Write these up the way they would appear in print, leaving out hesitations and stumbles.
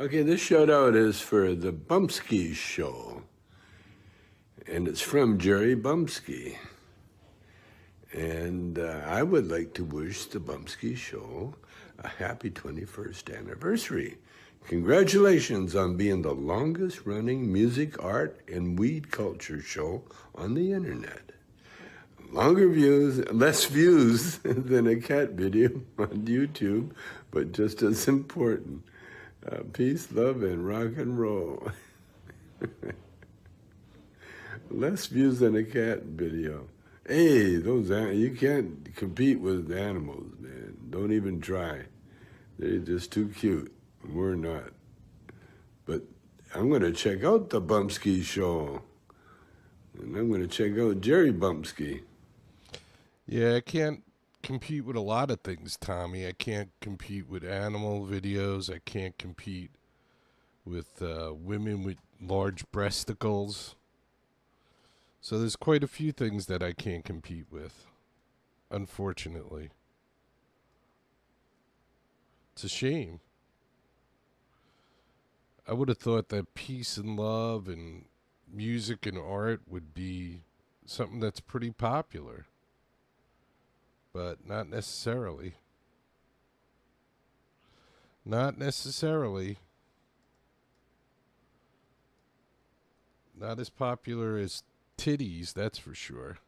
Okay, this shout out is for the Bumpskey Show, and it's from Jerry Bumpskey. And I would like to wish the Bumpskey Show a happy 21st anniversary. Congratulations on being the longest running music, art, and weed culture show on the internet. Less views than a cat video on YouTube, but just as important. Peace, love, and rock and roll. Less views than a cat video. Hey, you can't compete with animals, man. Don't even try. They're just too cute. We're not. But I'm going to check out the Bumpskey Show. And I'm going to check out Jerry Bumpskey. Yeah, I can't compete with a lot of things, Tommy. I can't compete with animal videos. I can't compete with women with large breasticles. So there's quite a few things that I can't compete with, unfortunately. It's a shame. I would have thought that peace and love and music and art would be something that's pretty popular. But not necessarily. Not necessarily. Not as popular as titties, that's for sure.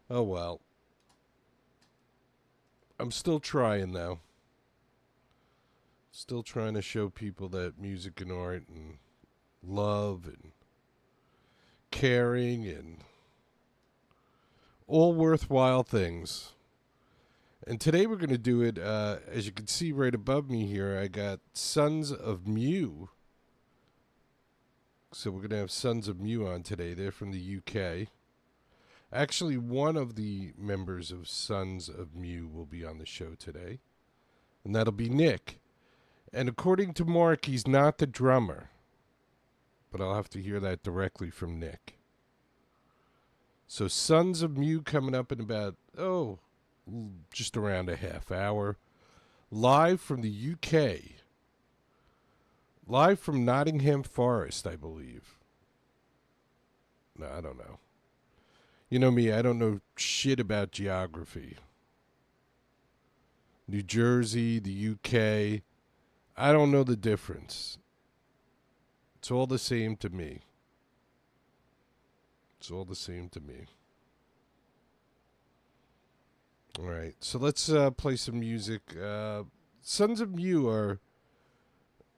Oh well. I'm still trying though. Still trying to show people that music and art and love and caring and all worthwhile things. And today we're going to do it, as you can see right above me here, I got Sons of Mew. So we're going to have Sons of Mew on today. They're from the UK. Actually, one of the members of Sons of Mew will be on the show today. And that'll be Nick. And according to Mark, he's not the drummer. But I'll have to hear that directly from Nick. So Sons of Mew coming up in about, just around a half hour. Live from the UK. Live from Nottingham Forest, I believe. No, I don't know. You know me, I don't know shit about geography. New Jersey, the UK. I don't know the difference. It's all the same to me. It's all the same to me. All right, so let's play some music. Sons of Mew are,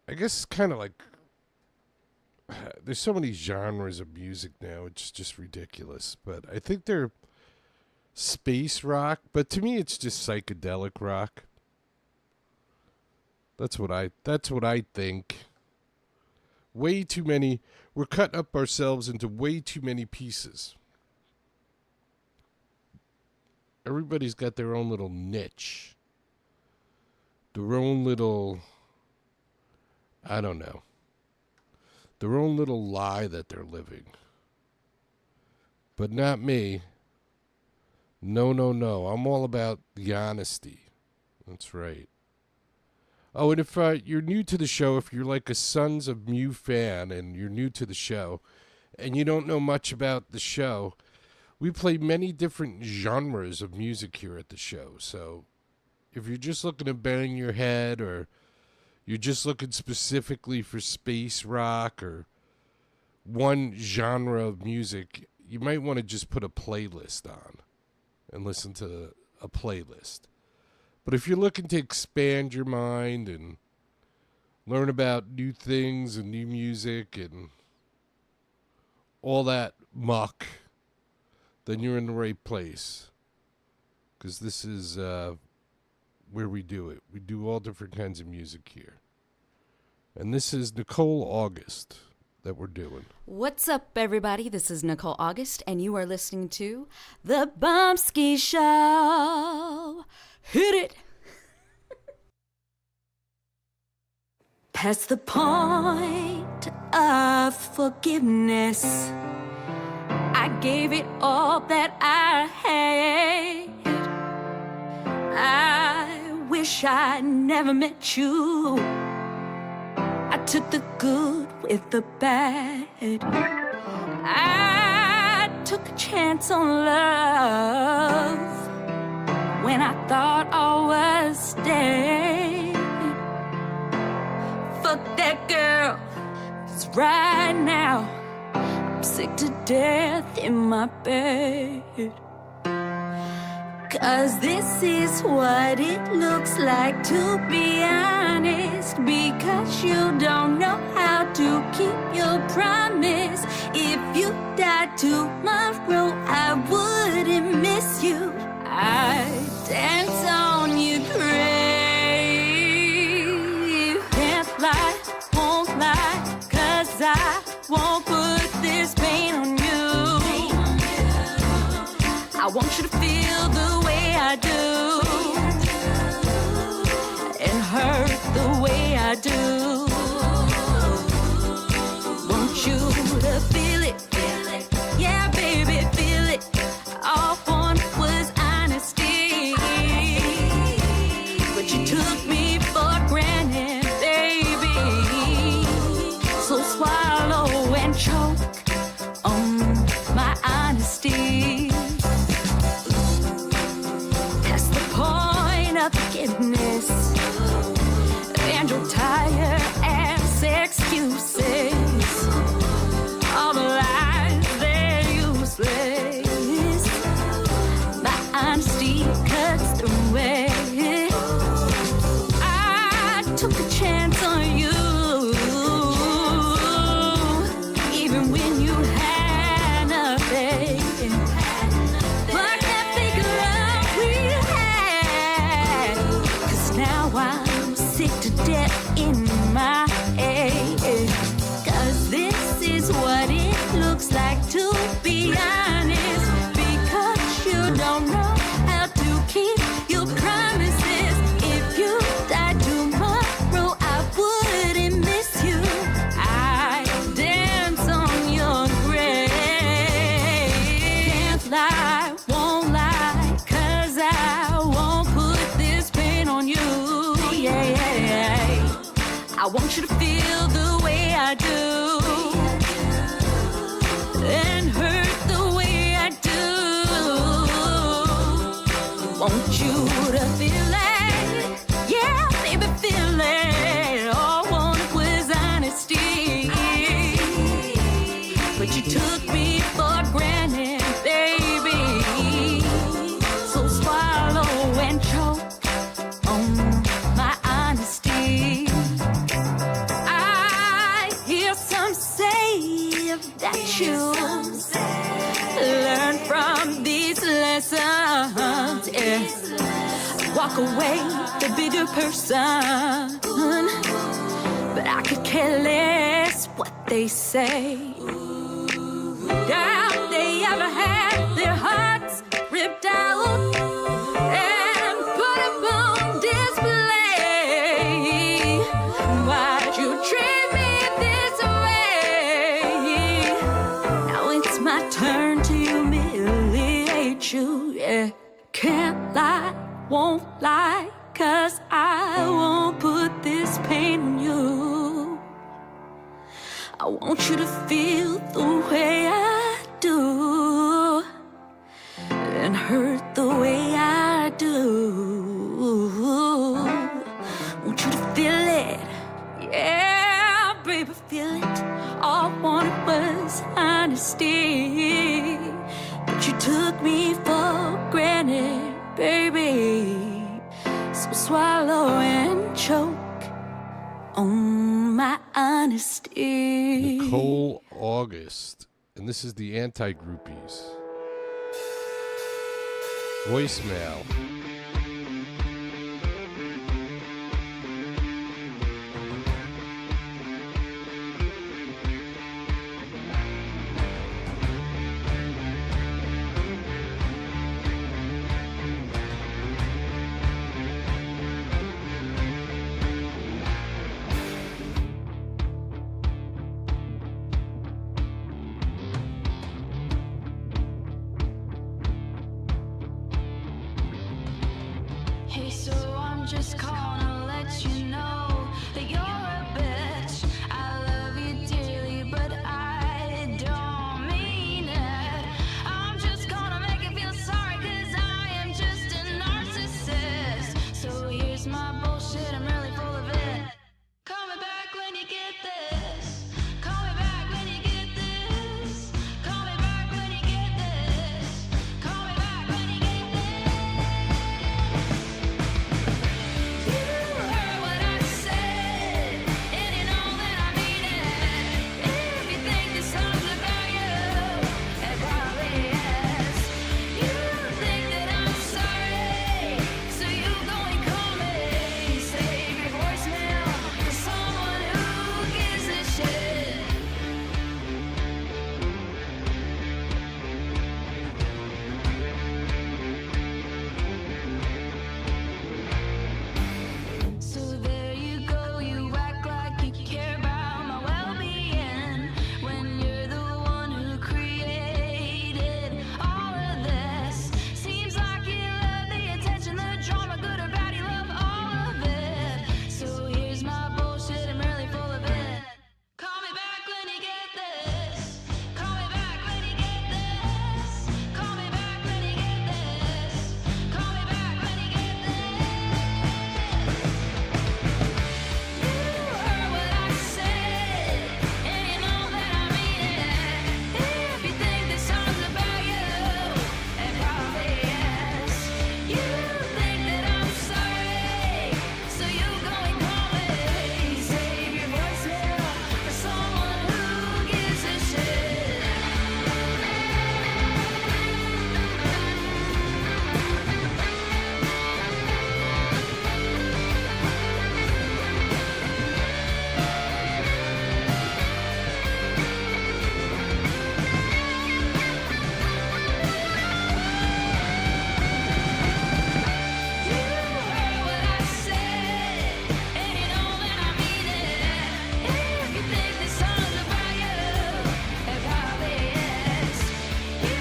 I guess, kind of like, there's so many genres of music now, it's just ridiculous. But I think they're space rock, but to me it's just psychedelic rock. That's what I think. Way too many. We're cutting up ourselves into way too many pieces. Everybody's got their own little niche. Their own little, I don't know. Their own little lie that they're living. But not me. No, no, no. I'm all about the honesty. That's right. Oh, and if you're new to the show, if you're like a Sons of Mew fan and you're new to the show and you don't know much about the show, we play many different genres of music here at the show. So if you're just looking to bang your head or you're just looking specifically for space rock or one genre of music, you might want to just put a playlist on and listen to a playlist. But if you're looking to expand your mind and learn about new things and new music and all that muck, then you're in the right place. Because this is where we do it. We do all different kinds of music here. And this is Nicole August that we're doing. What's up, everybody? This is Nicole August, and you are listening to The Bumpskey Show. Hit it! Past the point of forgiveness, I gave it all that I had. I wish wish I never met you. I took the good with the bad. I took a chance on love when I thought all was dead. Fuck that girl, 'cause right now I'm sick to death in my bed. 'Cause this is what it looks like, to be honest. Because you don't know how to keep your promise. If you died tomorrow, I wouldn't miss you. I'd dance on your grave. Can't lie, won't lie, 'cause I won't put this pain on you. I want you to feel the way I do, and hurt the way I do. Want you to feel it, yeah, baby, feel it. All I wanted was honesty, but you took me for granted, baby. So swallow and choke on my honesty. Forgiveness, and your tired ass excuses. All the lies, they're useless. My honesty cuts through it. I took a chance on you, even when you had nothing. But that fake love we had, now I'm sick to death in my head. 'Cause this is what it looks like, to be honest. Because you don't know how to keep your promises. If you died tomorrow, I wouldn't miss you. I'd dance on your grave. Can't lie, won't lie, 'cause I won't put this pain on you. I want you to feel the way I do, and hurt the way I do. Want you to feel it, yeah, baby, feel it. All I wanted was honesty, but you took me for granted, baby. So swallow and choke on my honesty. I hear some say that you learn from these lessons. Yes. Walk away, the bigger person. But I could care less what they say. Doubt they ever had their hearts ripped out and put up on display. Why'd you treat me this way? Now it's my turn to humiliate you, yeah. Can't lie, won't lie, 'cause I won't put this pain on you. I want you to feel the way I do, and hurt the way I do. Want you to feel it, yeah, baby, feel it. All I wanted was honesty, but you took me for granted, baby. So swallow and choke on my honesty. Nicole August, and this is the Anti-Groupies. Voicemail. Hey, so I'm just calling to let you know that you're a bitch. I love you dearly, but I don't mean it. I'm just gonna make you feel sorry, cause I am just a narcissist. So here's my bullshit, I'm really full of it. Call me back when you get this. Call me back when you get this. Call me back when you get this. Call me back when you get this. You heard what I said, and you know that I mean it. If you think this song's about you, it probably is. You think that I'm sorry, so you go and call me. Save your voicemail for someone who gives a shit. So there you go, you act like you care about my well-being when you're the one who created all of this. Seems like you love the attention, the drama, good or bad, you love all of it. So here's my bullshit, I'm really full of it. Call me back when you get this. Call me back when you get this. Call me back when you get this. Call me back when you get this. You heard what I said, and you know that I mean it. If you think this song's about you, it probably is. You think that I'm sorry, so you go and call me. Save your voicemail for someone who gives a shit. You heard what I said, and you know that I mean it. If you think this song's about you, it probably is. You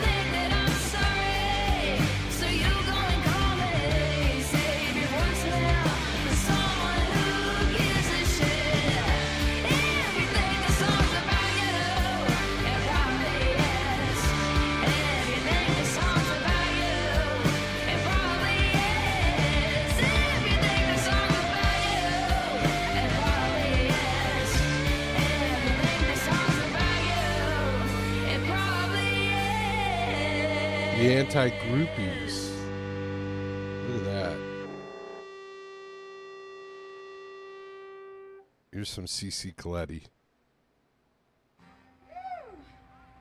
think that I'm sorry, so you go and call me. Save your voicemail for someone who gives a shit. If you think this song's about you, it probably is. If you think this song's about you, it probably is. If you think this song's about you, it probably is. If you think this song's about you, it probably is. The anti-groupies. Look at that. Here's some CC Coletti.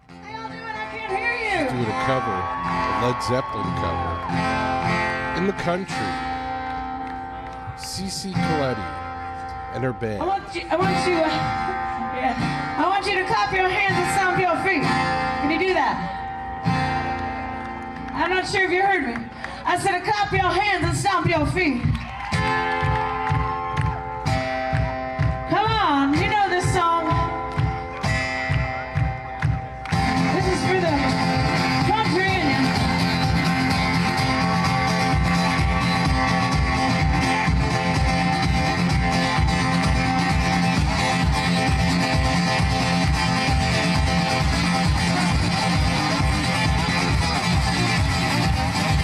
How y'all doing? I can't hear you. Doing a cover, a Led Zeppelin cover. In the country. CC Coletti and her band. I want you to clap your hands and stomp your feet. Can you do that? I'm not sure if you heard me. I said to clap your hands and stomp your feet. Come on, you know this song. This is for the country in you.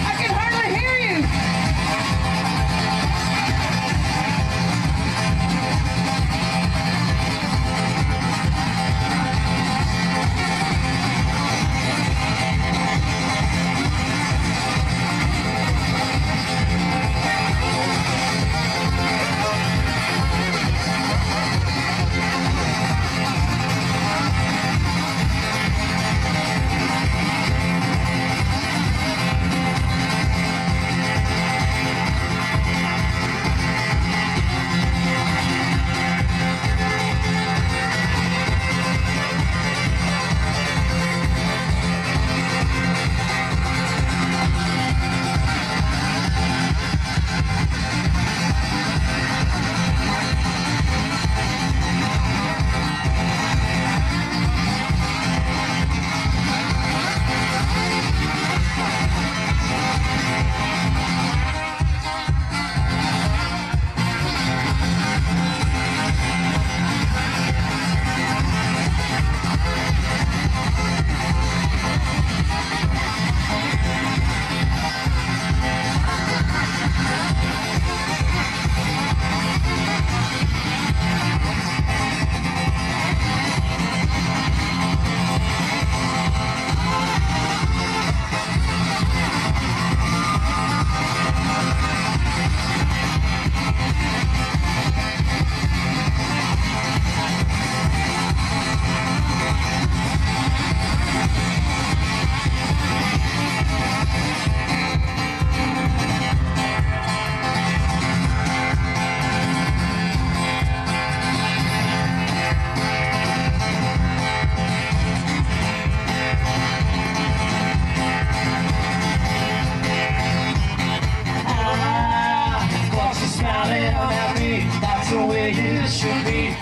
I can hardly hear you.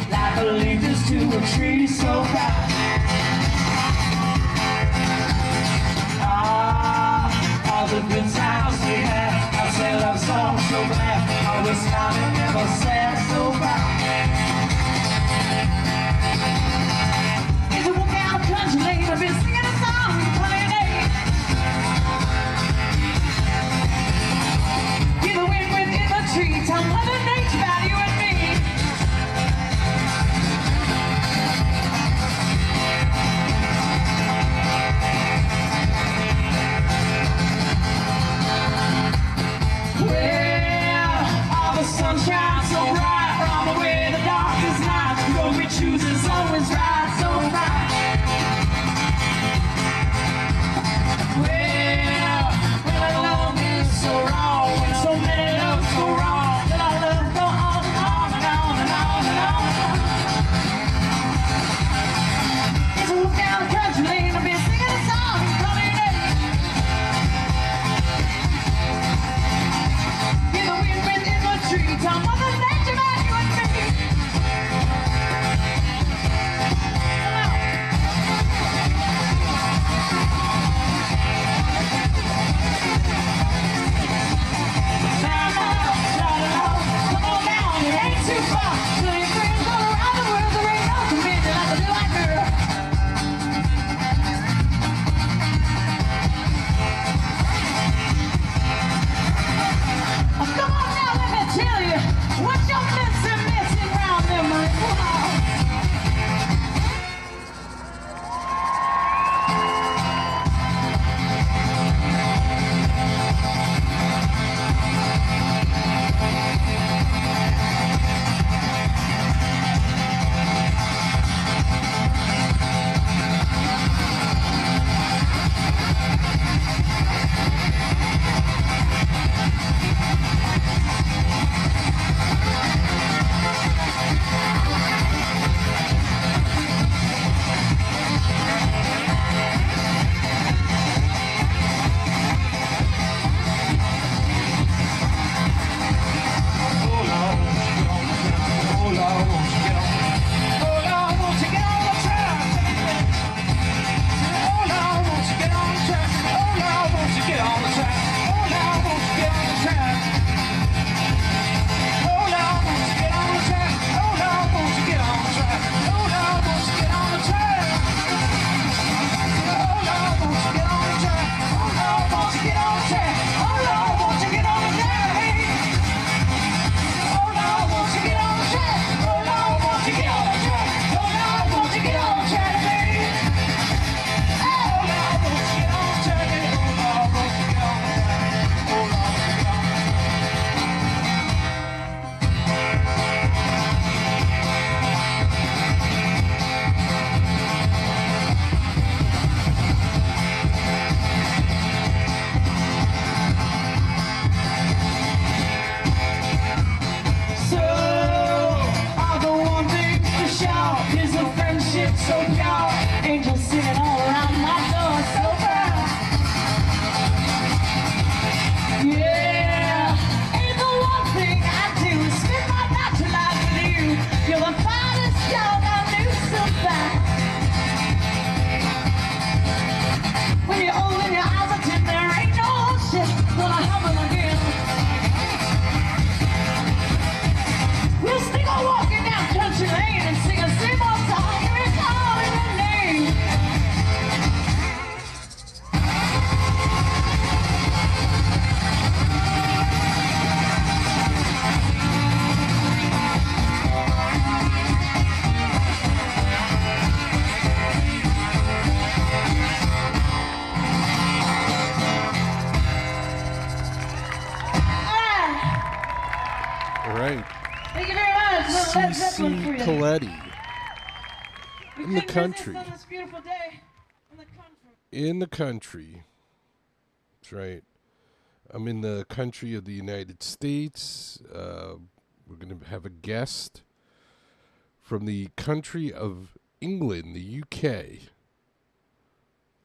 like a leaf is to a tree so bright. All the good times we had, I say love songs so glad, always smiling, never sad, so bright. As I walk down the country lane, I've been singing a song, playing it. Hear the wind within the trees, tell Mother Nature about you and me. Well, all the sunshine so bright, from away the darkest night, what we choose is always right, so bright. Well, when our love is so wrong, when so many loves go wrong, let our love go on and on and on and on and on. As I walk down the country lane, I've been singing a song, coming in. Hear the wind within the trees, tell Mother Nature about you and me. Come on down, it ain't too far. Tell your friends all around the world there ain't nothing better like a little white girl. Oh, come on now, let me tell you what you're missing round them walls. So pure, angels singing all around my door, so proud. Yeah, ain't the one thing I do is spend my natural life with you. You're the finest dog I knew so bad. When you're old and your eyes are dim, there ain't no shit gonna happen again. We'll stick on walking down country lane and sing a same old song. Thank you very much. That's one for you. Coletti. We In the couldn't country. resist on this beautiful day in the country. In the country. That's right. I'm in the country of the United States. We're going to have a guest from the country of England, the UK.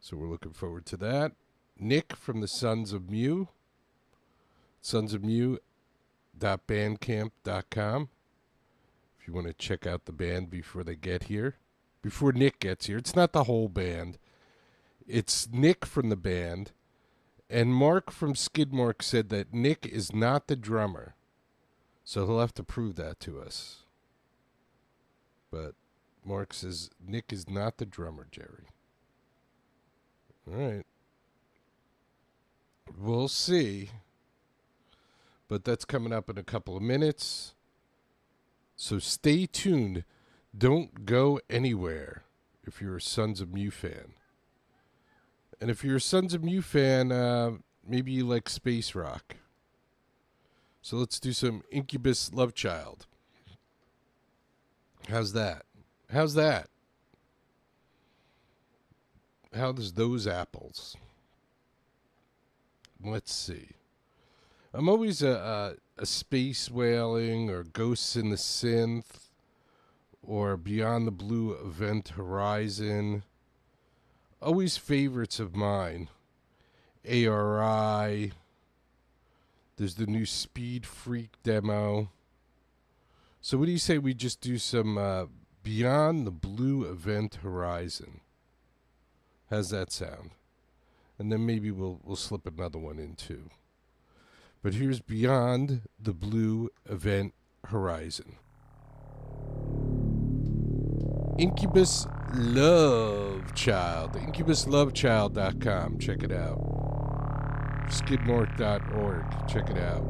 So we're looking forward to that. Nick from the Sons of Mew. Sonsofmew.bandcamp.com. if you want to check out the band before they get here. Before Nick gets here. It's not the whole band. It's Nick from the band. And Mark from Skidmark said that Nick is not the drummer. So he'll have to prove that to us. But Mark says Nick is not the drummer, Jerry. All right. We'll see. But that's coming up in a couple of minutes. So stay tuned. Don't go anywhere if you're a Sons of Mew fan. And if you're a Sons of Mew fan, maybe you like space rock. So let's do some Incubus Love Child. How's that? How's that? How does those apples? Let's see. I'm always a space whaling or Ghosts in the Synth or Beyond the Blue Event Horizon. Always favorites of mine. ARI. There's the new Speed Freak demo. So what do you say we just do some Beyond the Blue Event Horizon? How's that sound? And then maybe we'll slip another one in too. But here's Beyond the Blue Event Horizon. Incubus Love Child. IncubusLoveChild.com. Check it out. Skidmark.org. Check it out.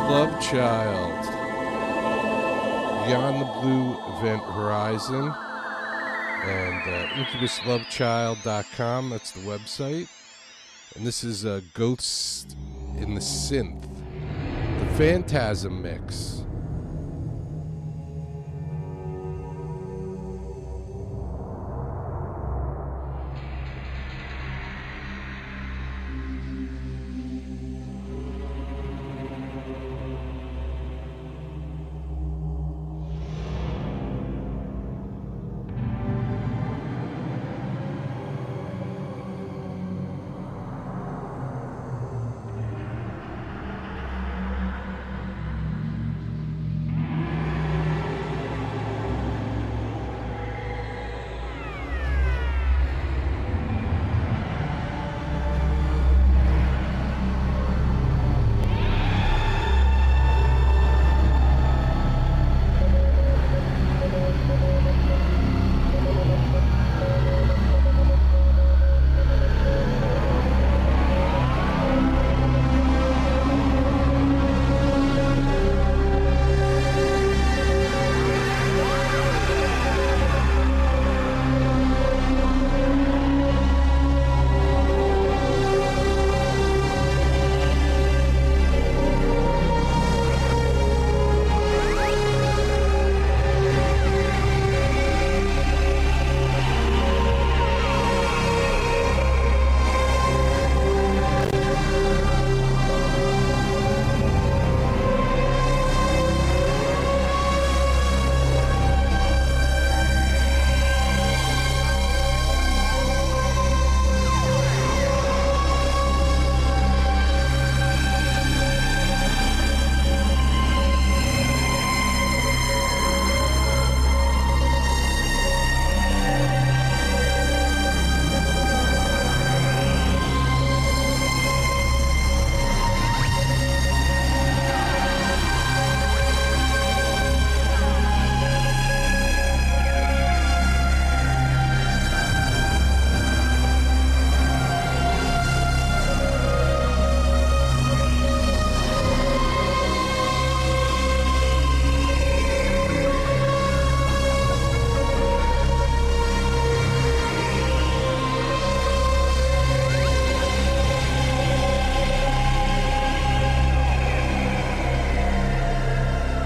Love Child. Beyond the Blue Event Horizon. And IncubusLoveChild.com, that's the website. And this is Ghost in the Synth, the Phantasm mix.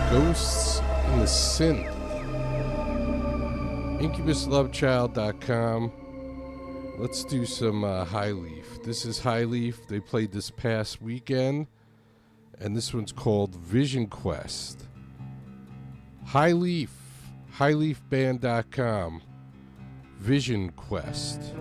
Ghosts in the Synth. IncubusLoveChild.com. Let's do some High Leaf. This is High Leaf. They played this past weekend, and this one's called Vision Quest. High Leaf. HighLeafBand.com. Vision Quest.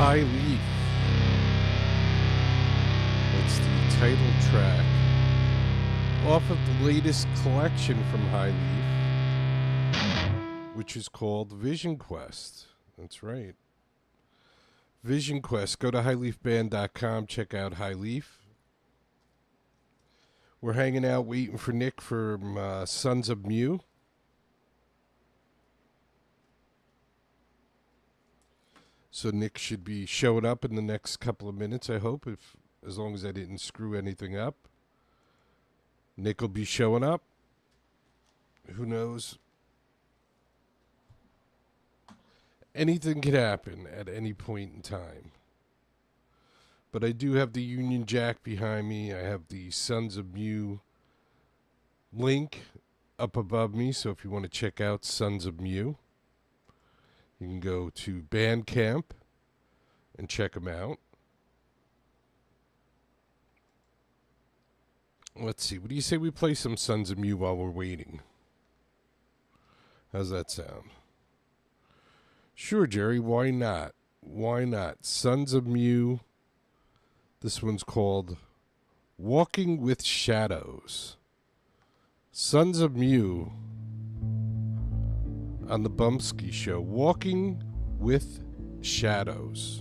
High Leaf. That's the title track off of the latest collection from High Leaf, which is called Vision Quest. That's right. Vision Quest. Go to highleafband.com. Check out High Leaf. We're hanging out waiting for Nick from Sons of Mew. So Nick should be showing up in the next couple of minutes, I hope, as long as I didn't screw anything up. Nick will be showing up. Who knows? Anything could happen at any point in time. But I do have the Union Jack behind me. I have the Sons of Mew link up above me. So if you want to check out Sons of Mew, you can go to Bandcamp and check them out. Let's see. What do you say we play some Sons of Mew while we're waiting? How's that sound? Sure, Jerry. Why not? Why not? Sons of Mew. This one's called Walking with Shadows. Sons of Mew on the Bumpskey Show. Walking with Shadows.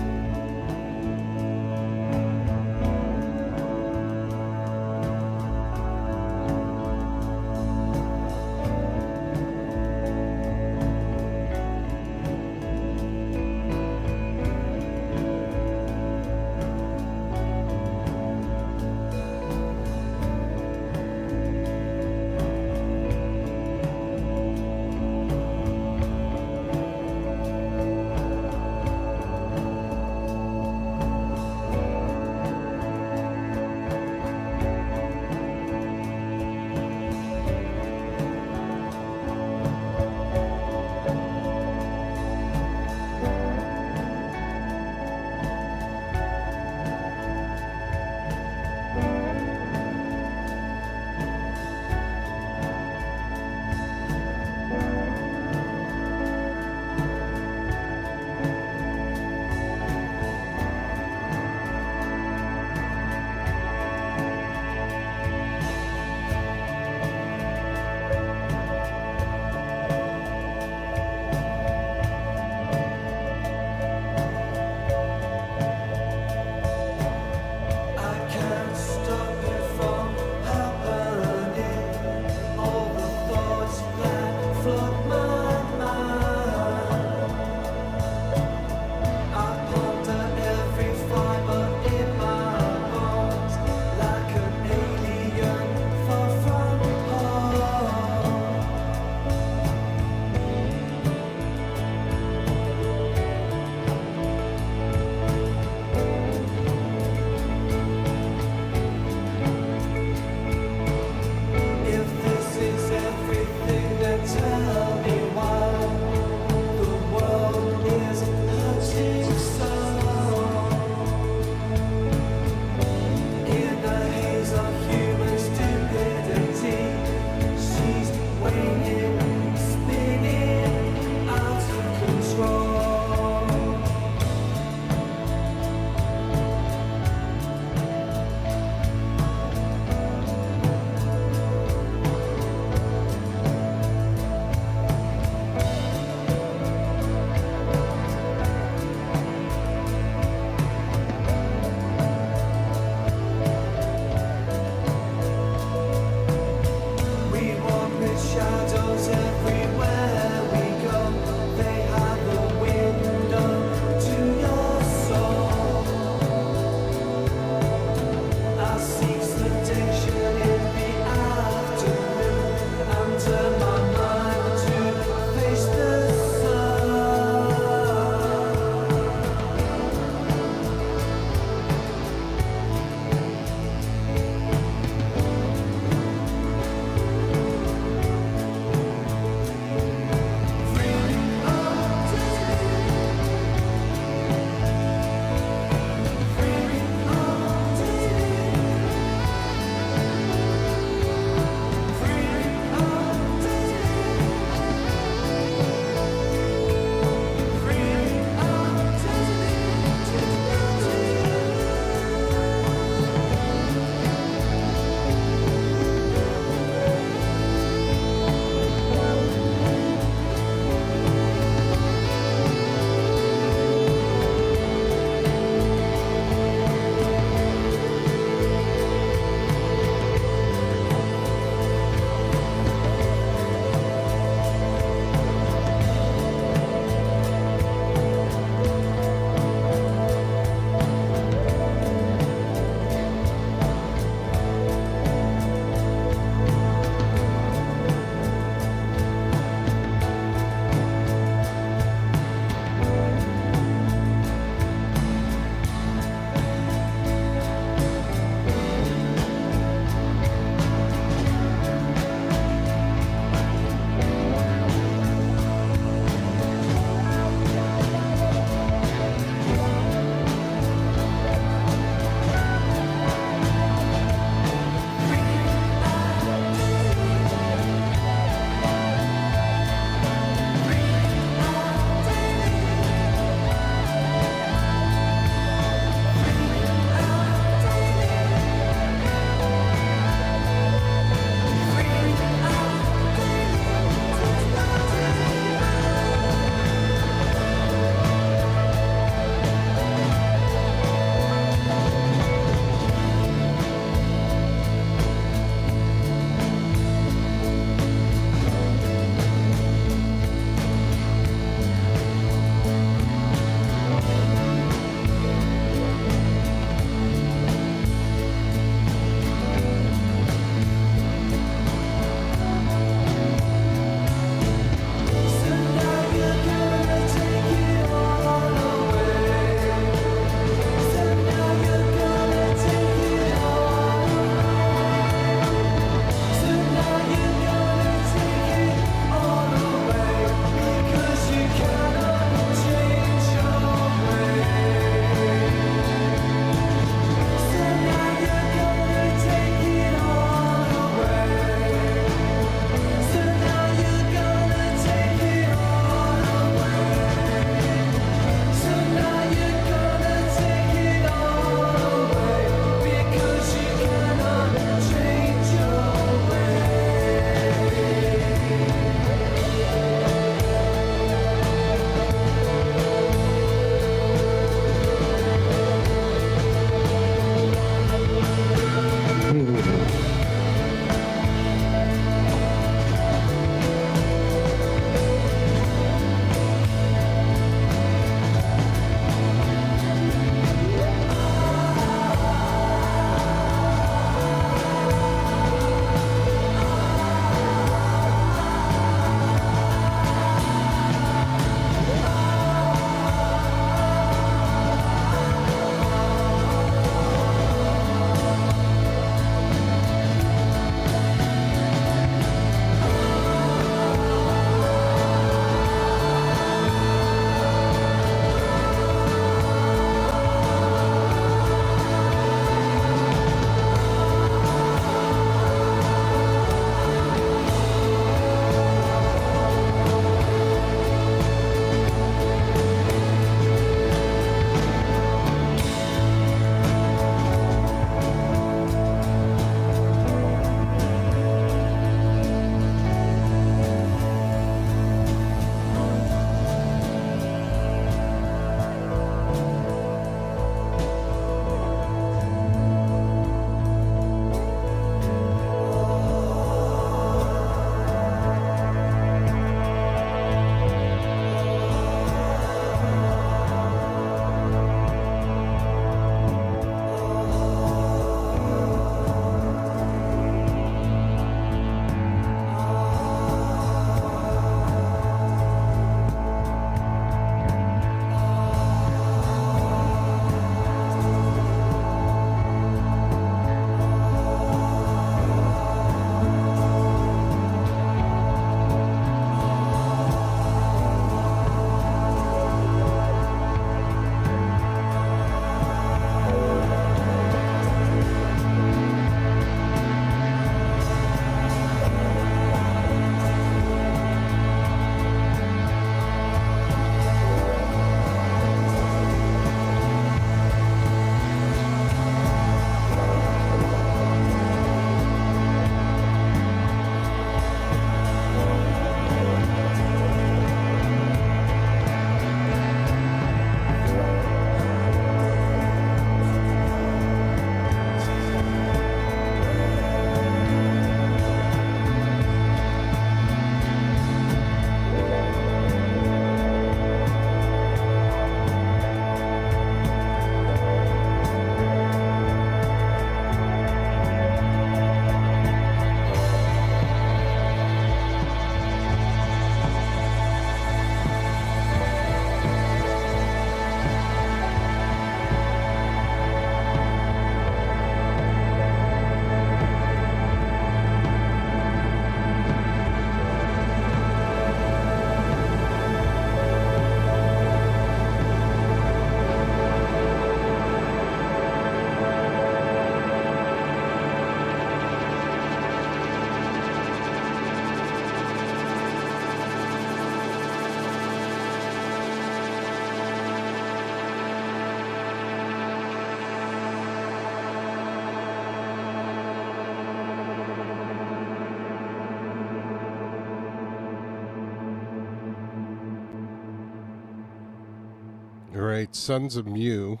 All right, Sons of Mew.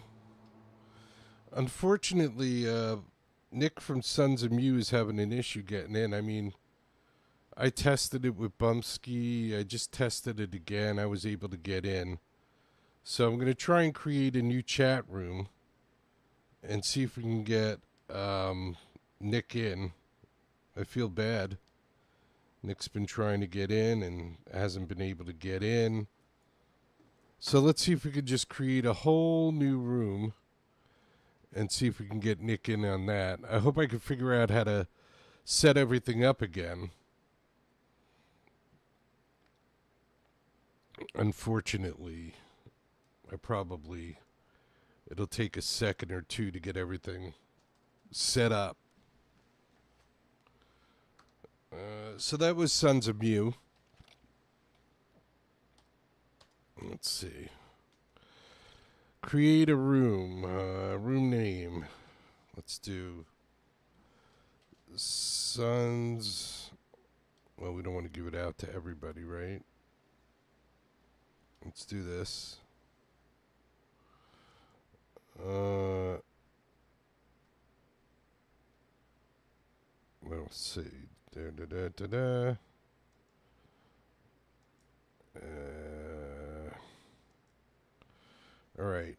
Unfortunately, Nick from Sons of Mew is having an issue getting in. I mean, I tested it with Bumpskey. I just tested it again. I was able to get in. So I'm going to try and create a new chat room and see if we can get Nick in. I feel bad. Nick's been trying to get in and hasn't been able to get in. So let's see if we could just create a whole new room and see if we can get Nick in on that. I hope I can figure out how to set everything up again. Unfortunately, it'll take a second or two to get everything set up. So that was Sons of Mew. Let's see. Create a room. Room name. Let's do Sons. Well, we don't want to give it out to everybody, right? Let's do this. Let's see. All right.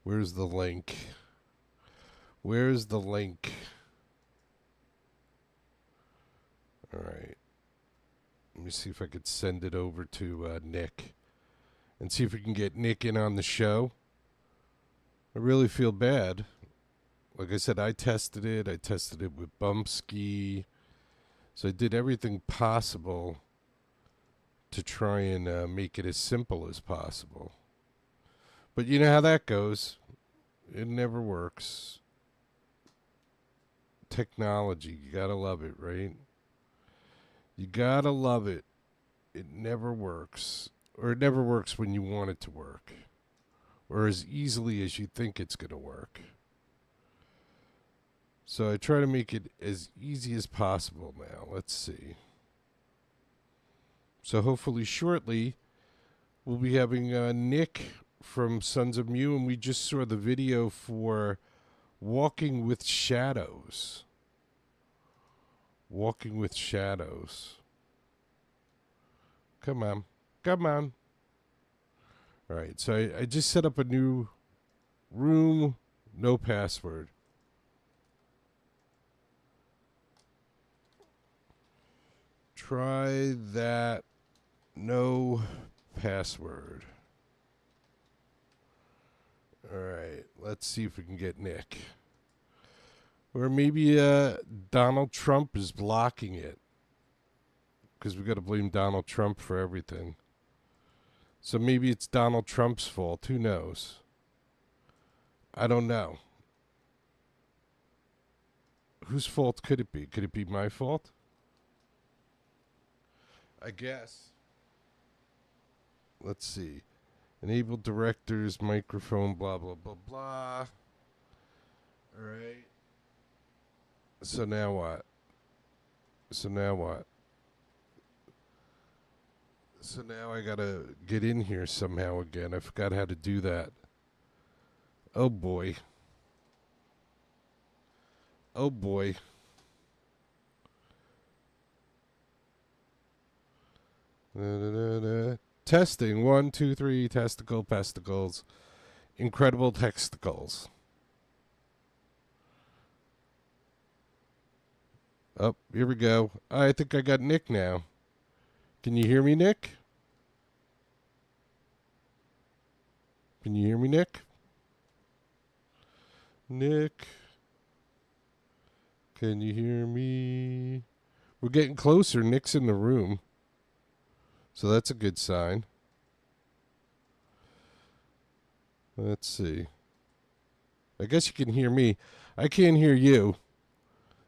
Where's the link? Where's the link? All right. Let me see if I could send it over to Nick and see if we can get Nick in on the show. I really feel bad. Like I said, I tested it. I tested it with Bumpskey. So I did everything possible to try and make it as simple as possible. But you know how that goes. It never works. Technology, you gotta love it, right? You gotta love it. It never works. Or it never works when you want it to work. Or as easily as you think it's gonna work. So I try to make it as easy as possible now. Let's see. So hopefully shortly we'll be having Nick from Sons of Mew, and we just saw the video for Walking with Shadows. Walking with Shadows. Come on. Come on. All right, so I just set up a new room, no password. Try that, no password. All right, let's see if we can get Nick. Or maybe Donald Trump is blocking it. Because we got to blame Donald Trump for everything. So maybe it's Donald Trump's fault. Who knows? I don't know. Whose fault could it be? Could it be my fault? I guess. Let's see. Enable directors, microphone, blah, blah, blah, blah. All right. So now what? So now I gotta get in here somehow again. I forgot how to do that. Oh boy. Oh boy. Testing. 1, 2, 3. Testicles. Incredible testicles. Oh, here we go. I think I got Nick now. Can you hear me, Nick? Can you hear me, Nick? Nick? Can you hear me? We're getting closer. Nick's in the room. So that's a good sign. Let's see. I guess you can hear me. I can't hear you.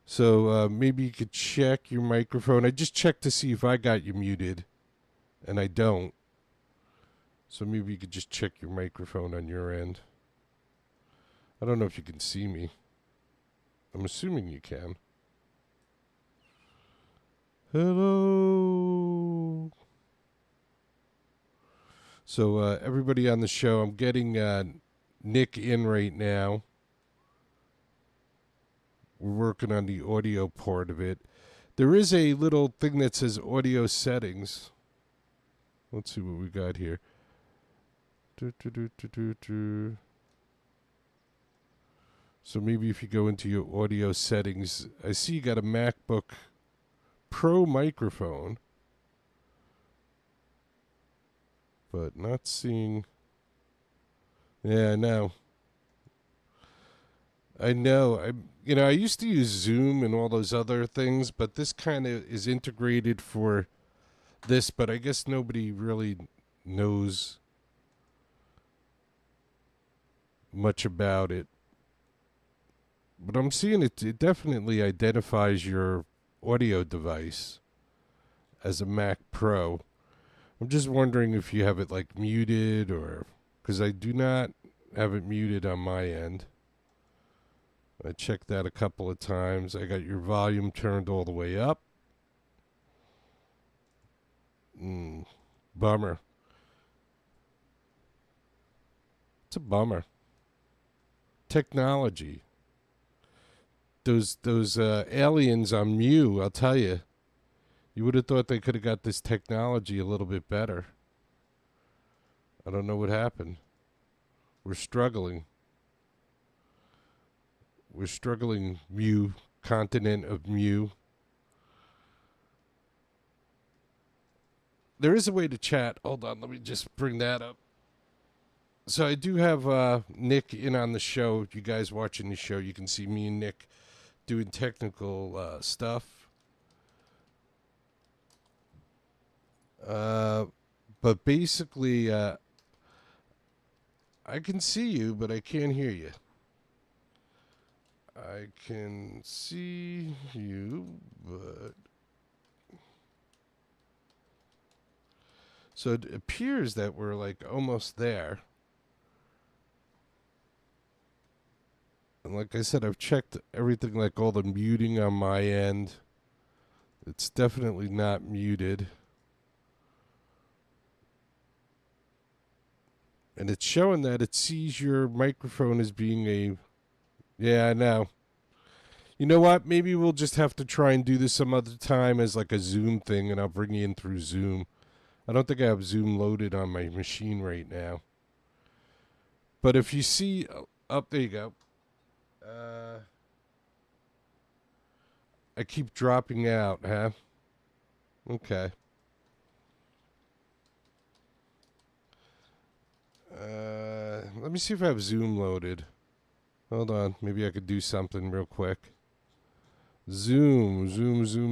So maybe you could check your microphone. I just checked to see if I got you muted, and I don't. So maybe you could just check your microphone on your end. I don't know if you can see me. I'm assuming you can. Hello. So everybody on the show, I'm getting Nick in right now. We're working on the audio part of it. There is a little thing that says audio settings. Let's see what we got here. So maybe if you go into your audio settings, I see you got a MacBook Pro microphone, but not seeing. Yeah, no. I know. I used to use Zoom and all those other things, but this kind of is integrated for this, but I guess nobody really knows much about it. But I'm seeing it definitely identifies your audio device as a Mac Pro. I'm just wondering if you have it like muted, or because I do not have it muted on my end. I checked that a couple of times. I got your volume turned all the way up. Bummer. It's a bummer. Technology. Those aliens on Mew, I'll tell you. You would have thought they could have got this technology a little bit better. I don't know what happened. We're struggling. We're struggling, Mew, continent of Mew. There is a way to chat. Hold on, let me just bring that up. So I do have Nick in on the show. If you guys watching the show, you can see me and Nick doing technical stuff. But basically, I can see you, but I can't hear you. I can see you, but... So it appears that we're like almost there. And like I said, I've checked everything, like all the muting on my end. It's definitely not muted. And it's showing that it sees your microphone as being a... Yeah, I know. You know what? Maybe we'll just have to try and do this some other time as like a Zoom thing, and I'll bring you in through Zoom. I don't think I have Zoom loaded on my machine right now. But if you see... there you go. I keep dropping out, huh? Okay. Let me see if I have Zoom loaded. Hold on. Maybe I could do something real quick. Zoom. Zoom.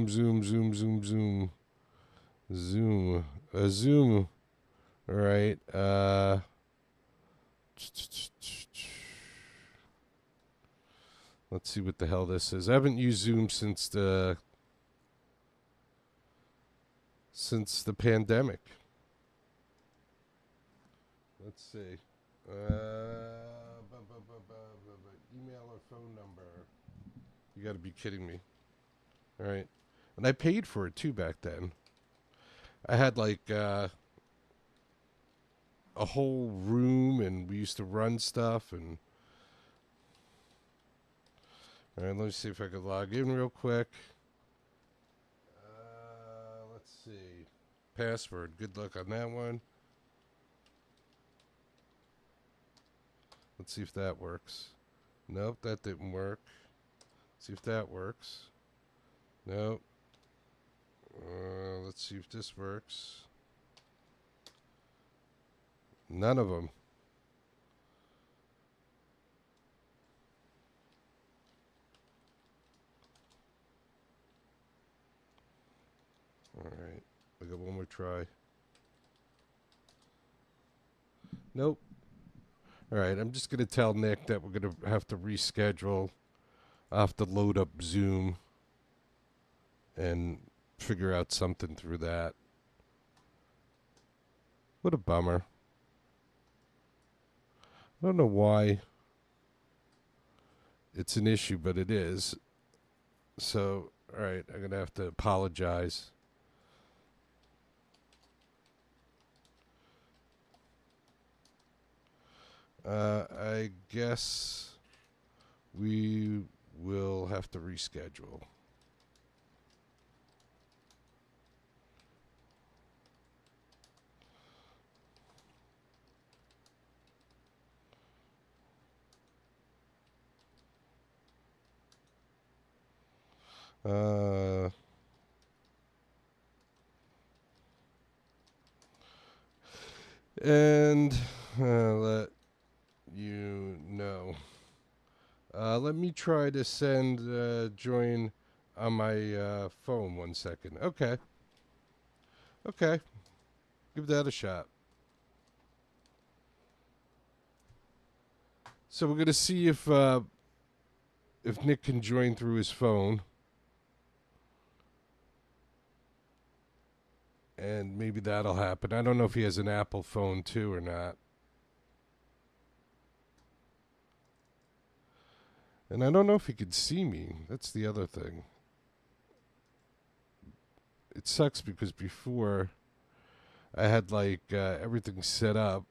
All right. Let's see what the hell this is. I haven't used Zoom since the pandemic. Let's see. Email or phone number. You got to be kidding me. All right. And I paid for it too back then. I had like a whole room, and we used to run stuff. And all right, let me see if I could log in real quick. Let's see. Password. Good luck on that one. Let's see if that works. Nope, that didn't work. See if that works. Nope. Let's see if this works. None of them. All right. I got one more try. Nope. All right. I'm just going to tell Nick that we're going to have to reschedule. I'll have to load up Zoom and figure out something through that. What a bummer. I don't know why it's an issue, but it is. So, all right, I'm going to have to apologize. I guess we will have to reschedule. And let you know. Let me try to send join on my phone 1 second. Okay. Okay. Give that a shot. So we're going to see if Nick can join through his phone. And maybe that'll happen. I don't know if he has an Apple phone too or not. And I don't know if he could see me. That's the other thing. It sucks because before I had like everything set up.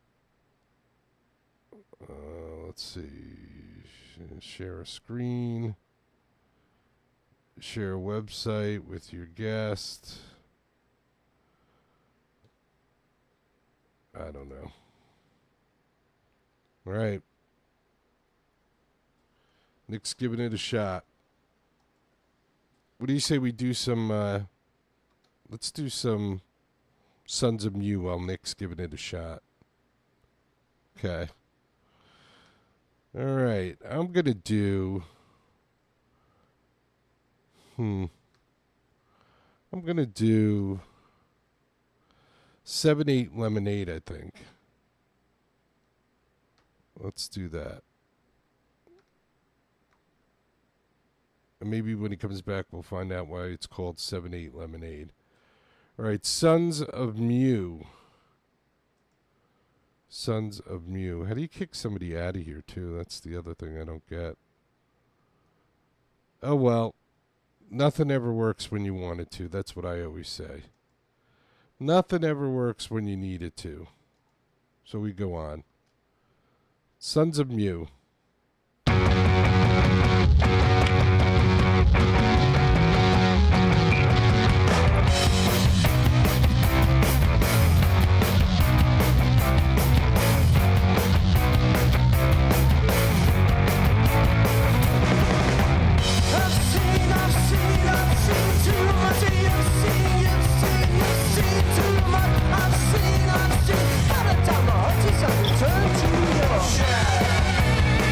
Let's see. Share a screen. Share a website with your guest. I don't know. All right. Nick's giving it a shot. What do you say we do some, let's do some Sons of Mew while Nick's giving it a shot. Okay. All right. I'm going to do, I'm going to do 7-8 Lemonade, I think. Let's do that. And maybe when he comes back, we'll find out why it's called 7-8 Lemonade. All right, Sons of Mew. Sons of Mew. How do you kick somebody out of here, too? That's the other thing I don't get. Oh, well. Nothing ever works when you want it to. That's what I always say. Nothing ever works when you need it to. So we go on. Sons of Mew. I've seen, by the time my heart is turn to your share.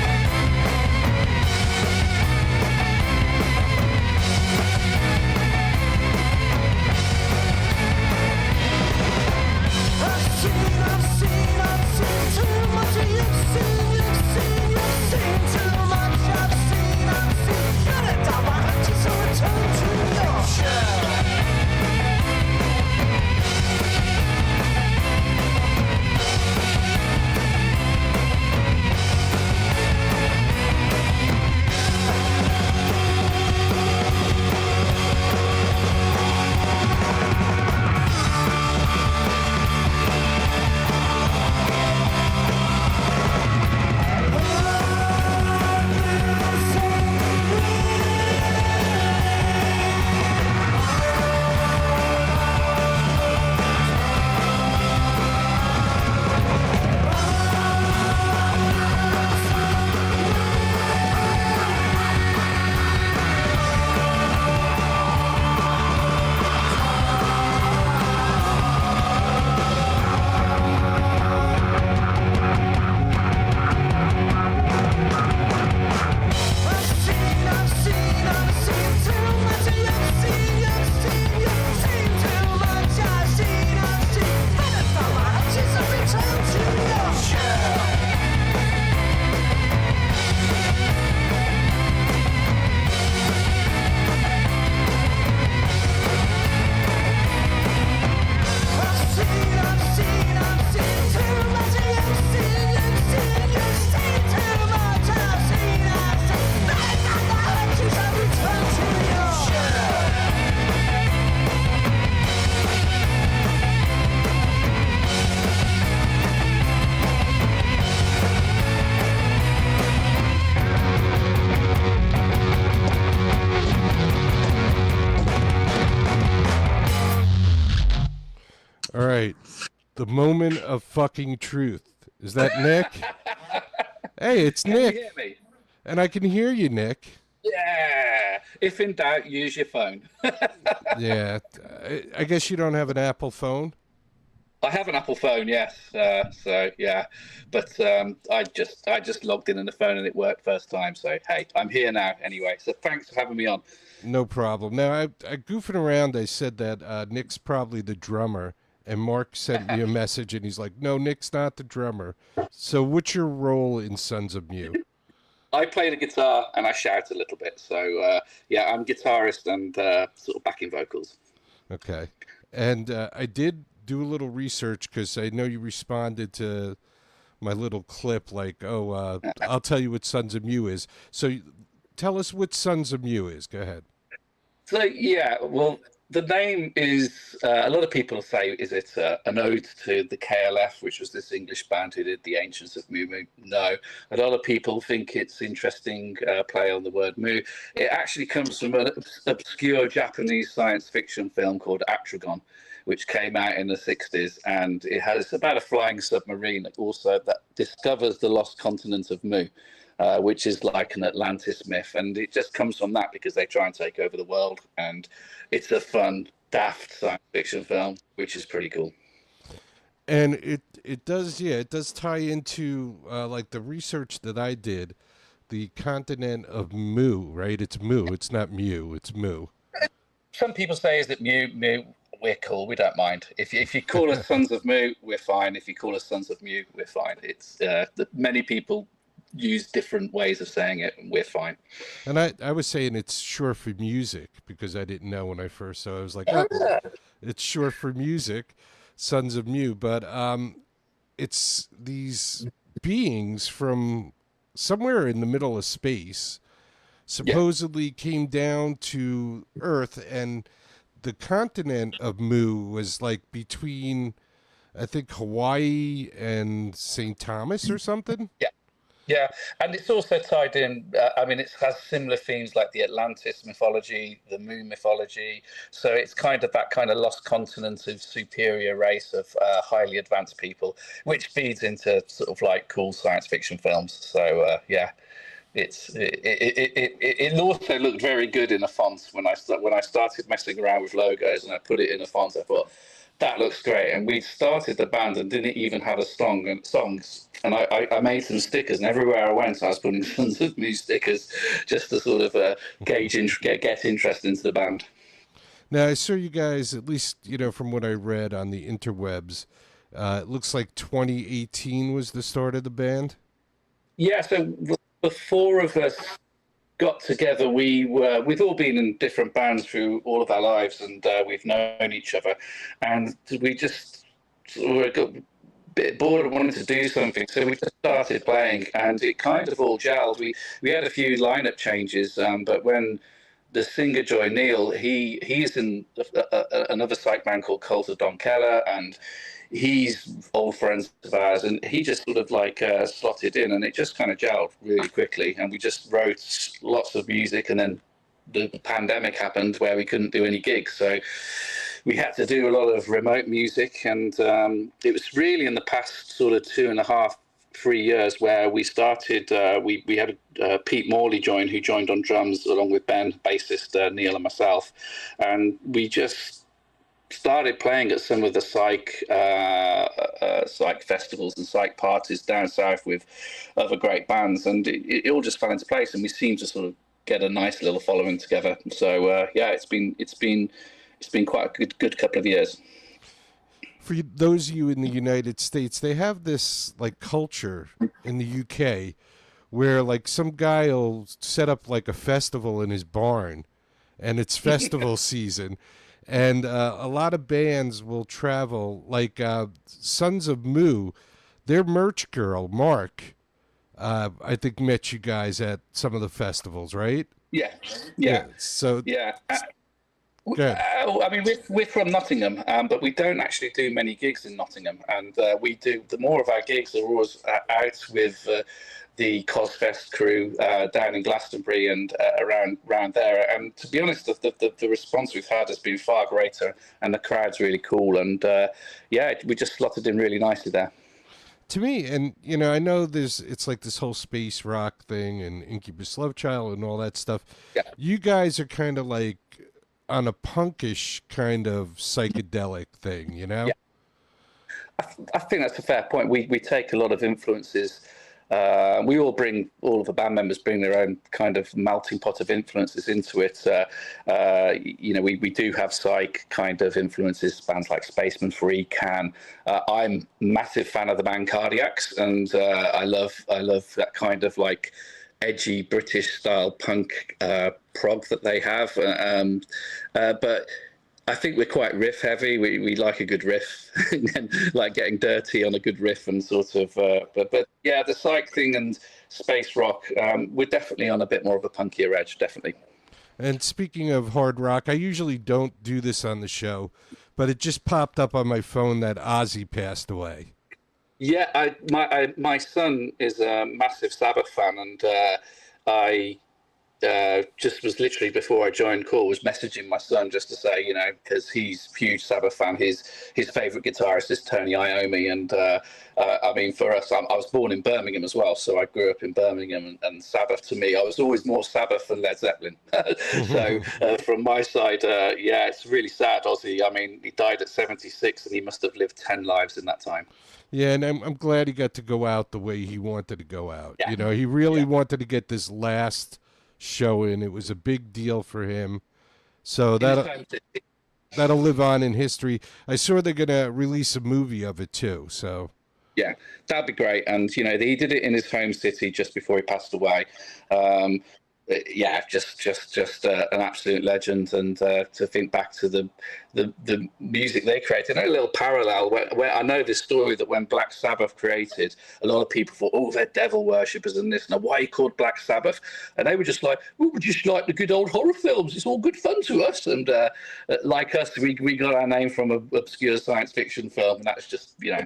All right. The moment of fucking truth. Is that Nick? Hey, it's Can you Nick. hear me? And I can hear you, Nick. Yeah. If in doubt, use your phone. Yeah. I guess you don't have an Apple phone? I have an Apple phone, yes. So yeah, but I just logged in on the phone and it worked first time. So hey, I'm here now anyway. So thanks for having me on. No problem. Now, I goofing around, I said that Nick's probably the drummer. And Mark sent me a message, and he's like, no, Nick's not the drummer. So what's your role in Sons of Mew? I play the guitar and I shout a little bit. So yeah, I'm guitarist and sort of backing vocals. Okay. And I did do a little research because I know you responded to my little clip like, oh, I'll tell you what Sons of Mew is. So tell us what Sons of Mew is. Go ahead. So yeah, well, the name is a lot of people say, is it an ode to the KLF, which was this English band who did the Ancients of Mu Mu? No, a lot of people think it's interesting play on the word Mu. It actually comes from an obscure Japanese science fiction film called Atragon, which came out in the 60s, and it's about a flying submarine also that discovers the lost continent of Mu. Which is like an Atlantis myth, and it just comes from that because they try and take over the world, and it's a fun, daft science fiction film, which is pretty cool. And it does tie into like the research that I did, the continent of Mu, right? It's Mu, it's not Mew, it's Mu. Some people say, is it Mew? We're cool, we don't mind. If you call us Sons of Mu, we're fine. If you call us Sons of Mew, we're fine. It's many people use different ways of saying it, and we're fine. And I was saying it's short for music because I didn't know when I first saw it. I was like, oh, it's short for music, Sons of Mew. But it's these beings from somewhere in the middle of space supposedly came down to Earth, and the continent of Mu was like between, I think, Hawaii and St. Thomas or something. Yeah, and it's also tied in. I mean, it has similar themes like the Atlantis mythology, the Mu mythology. So it's kind of that kind of lost continent of superior race of highly advanced people, which feeds into sort of like cool science fiction films. So yeah, it also looked very good in a font when I started messing around with logos and I put it in a font. I thought, that looks great. And we started the band and didn't even have a songs. And I made some stickers, and everywhere I went, I was putting Sons of Mew stickers just to sort of get interest into the band. Now, I saw you guys, at least, from what I read on the interwebs, it looks like 2018 was the start of the band. Yeah, so the four of us got together. We've all been in different bands through all of our lives, and we've known each other, and we just got a bit bored and wanted to do something, so we just started playing, and it kind of all gelled. We had a few lineup changes, but when the singer joined, Neil, he's in another psych band called Cult of Don Keller, and he's old friends of ours, and he just sort of like slotted in, and it just kind of gelled really quickly, and we just wrote lots of music, and then the pandemic happened where we couldn't do any gigs, so we had to do a lot of remote music, and it was really in the past sort of 2.5-3 years where we started. We had Pete Morley who joined on drums along with Ben, bassist Neil, and myself, and we just started playing at some of the psych festivals and psych parties down south with other great bands, and it all just fell into place, and we seemed to sort of get a nice little following together. So yeah, it's been quite a good couple of years. For those of you in the United States, they have this like culture in the UK where like some guy will set up like a festival in his barn, and it's festival season, and a lot of bands will travel. Like Sons of Mu, their merch girl Mark, I think met you guys at some of the festivals, right? Yeah. So yeah. I mean, we're from Nottingham, but we don't actually do many gigs in Nottingham, and we do. The more of our gigs are always out with the Cosfest crew down in Glastonbury and around there. And to be honest, the response we've had has been far greater, and the crowd's really cool. And yeah, we just slotted in really nicely there. To me, and I know it's like this whole space rock thing and Incubus Love Child and all that stuff. Yeah. You guys are kind of like on a punkish kind of psychedelic thing, Yeah. I think that's a fair point. We take a lot of influences. We all of the band members bring their own kind of melting pot of influences into it. We do have psych kind of influences, bands like Spaceman Free, Can. I'm a massive fan of the band Cardiacs, and I love that kind of like edgy British style punk prog that they have. But I think we're quite riff heavy. We like a good riff and like getting dirty on a good riff and sort of. But yeah, the psych thing and space rock, we're definitely on a bit more of a punkier edge, definitely. And speaking of hard rock, I usually don't do this on the show, but it just popped up on my phone that Ozzy passed away. Yeah, my son is a massive Sabbath fan, and I just was literally before I joined call was messaging my son just to say, because he's a huge Sabbath fan. His favorite guitarist is Tony Iommi, and I mean, for us, I was born in Birmingham as well, so I grew up in Birmingham, and Sabbath to me, I was always more Sabbath than Led Zeppelin. So from my side, yeah, it's really sad, Ozzy. I mean, he died at 76, and he must have lived 10 lives in that time. Yeah, and I'm glad he got to go out the way he wanted to go out. Yeah. He really wanted to get this last show in. It was a big deal for him. So that'll live on in history. I saw they're going to release a movie of it too. So yeah, that'd be great. And, he did it in his home city just before he passed away. Yeah, just an absolute legend, and to think back to the music they created. A little parallel where I know this story that when Black Sabbath created, a lot of people thought, oh, they're devil worshippers and this. Now, why are you called Black Sabbath? And they were just like, well, we just like the good old horror films. It's all good fun to us. And like us, we got our name from an obscure science fiction film, and that's just, yeah.